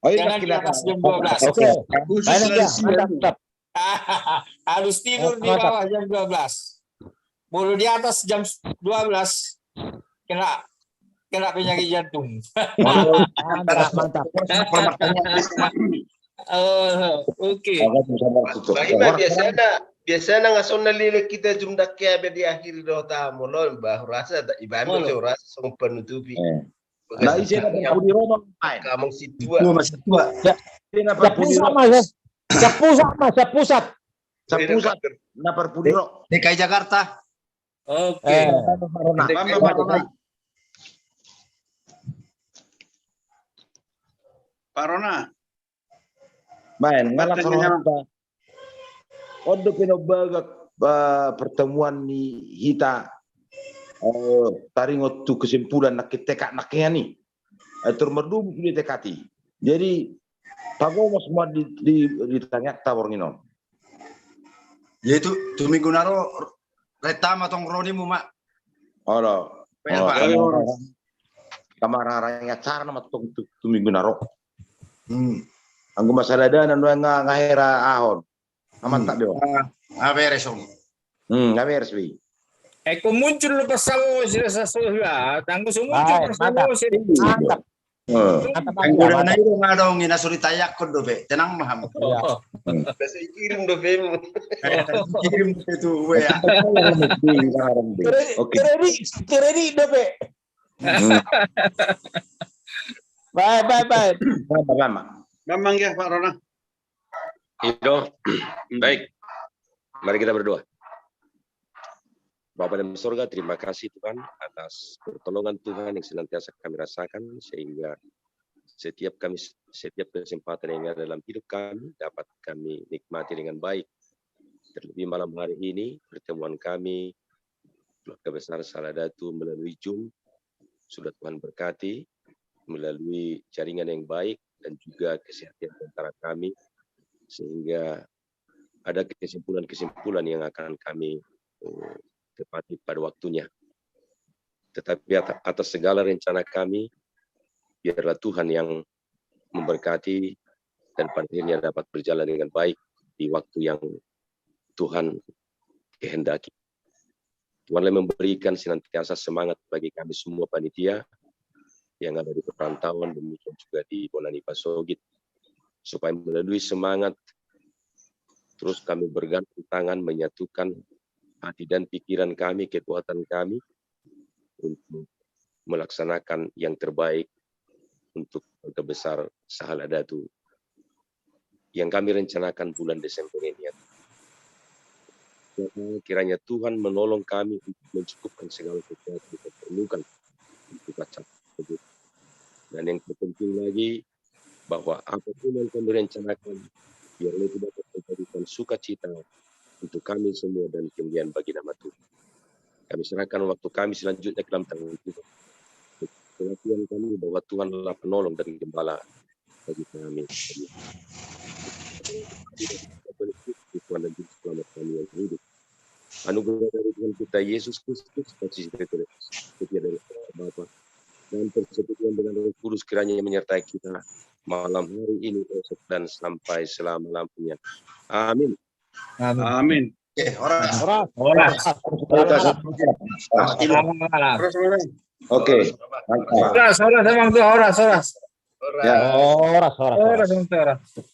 Oh, Jangan di atas jam 12. Oke. Khusus Baik dari ya, mantap. Harus tidur di bawah jam 12. Boleh di atas jam 12 kena penyakit jantung. Mantap. Oke. Bagi mah biasanya ngasona lele kita jumlah kiabe di akhir dota molon bah rasa ibarat tuh rasa song penutupi. Nah, isi na pudi rono main. Kamu si tua. Tua masih tua. Sepusat. Sapusat na perpudi ro. DKI Jakarta. Oke. Pak Rona. Main ngalah sarota. Odo pinobagak pertemuan ni hita taringot tu kesimpulan nak tekak naknya nih. Termerdu di tekati. Jadi pago mas semua ditanya tawar nginom. Yaitu minggu naro retama tong roni mu mak. Olo. Kamararanya cara nama tong tu minggu naro. Anggo masalah dan ngahera ahon. Aman tak dia. Beres om. Beres wi. Kung muncul lepas samo sila sa suha, tanggo sumuncul pas samo sila. Mantap. Udah na itu ngadong inasuritaya kon dobe. Tenang maham. Bisa kirim do bemu. Kirim itu ya. Oke. Kredit dope. Bye. Memang ya Pak Rona. Itu baik. Mari kita berdoa. Bapa dalam surga, terima kasih Tuhan atas pertolongan Tuhan yang senantiasa kami rasakan sehingga setiap kesempatan yang ada dalam hidup kami dapat kami nikmati dengan baik. Terlebih malam hari ini pertemuan kami keluarga besar Saladatu melalui Zoom sudah Tuhan berkati melalui jaringan yang baik dan juga kesehatan antara kami sehingga ada kesimpulan-kesimpulan yang akan kami tepati pada waktunya. Tetapi atas segala rencana kami, biarlah Tuhan yang memberkati dan pada akhirnya dapat berjalan dengan baik di waktu yang Tuhan kehendaki. Tuhanlah memberikan senantiasa semangat bagi kami semua panitia yang ada di perantauan, demikian juga di Bonani Pasogit, supaya melalui semangat terus kami bergantung tangan menyatukan hati dan pikiran kami, kekuatan kami untuk melaksanakan yang terbaik untuk keluarga besar Sahaladatu yang kami rencanakan bulan Desember ini. Kiranya Tuhan menolong kami untuk mencukupkan segala sesuatu yang diperlukan untuk acara tersebut. Dan yang terpenting lagi bahwa apapun yang kami rencanakan biarlah itu dapat memberikan sukacita untuk kami semua dan kemuliaan bagi nama Tuhan. Kami serahkan waktu kami selanjutnya ke dalam tangan Tuhan. pengakuan kami bahwa Tuhan adalah penolong dan gembala bagi kami. Tuhan dan Juru Selamat kami yang hidup. Anugerah dari Tuhan kita Yesus Kristus, kasih setia dari Bapa dan persekutuan dengan Roh Kudus kiranya menyertai kita malam hari ini, esok dan sampai selama-lamanya. Amin. Amin. Oke, orang. Oke. Horas, emang tuh horas. Ya. Horas. Horas.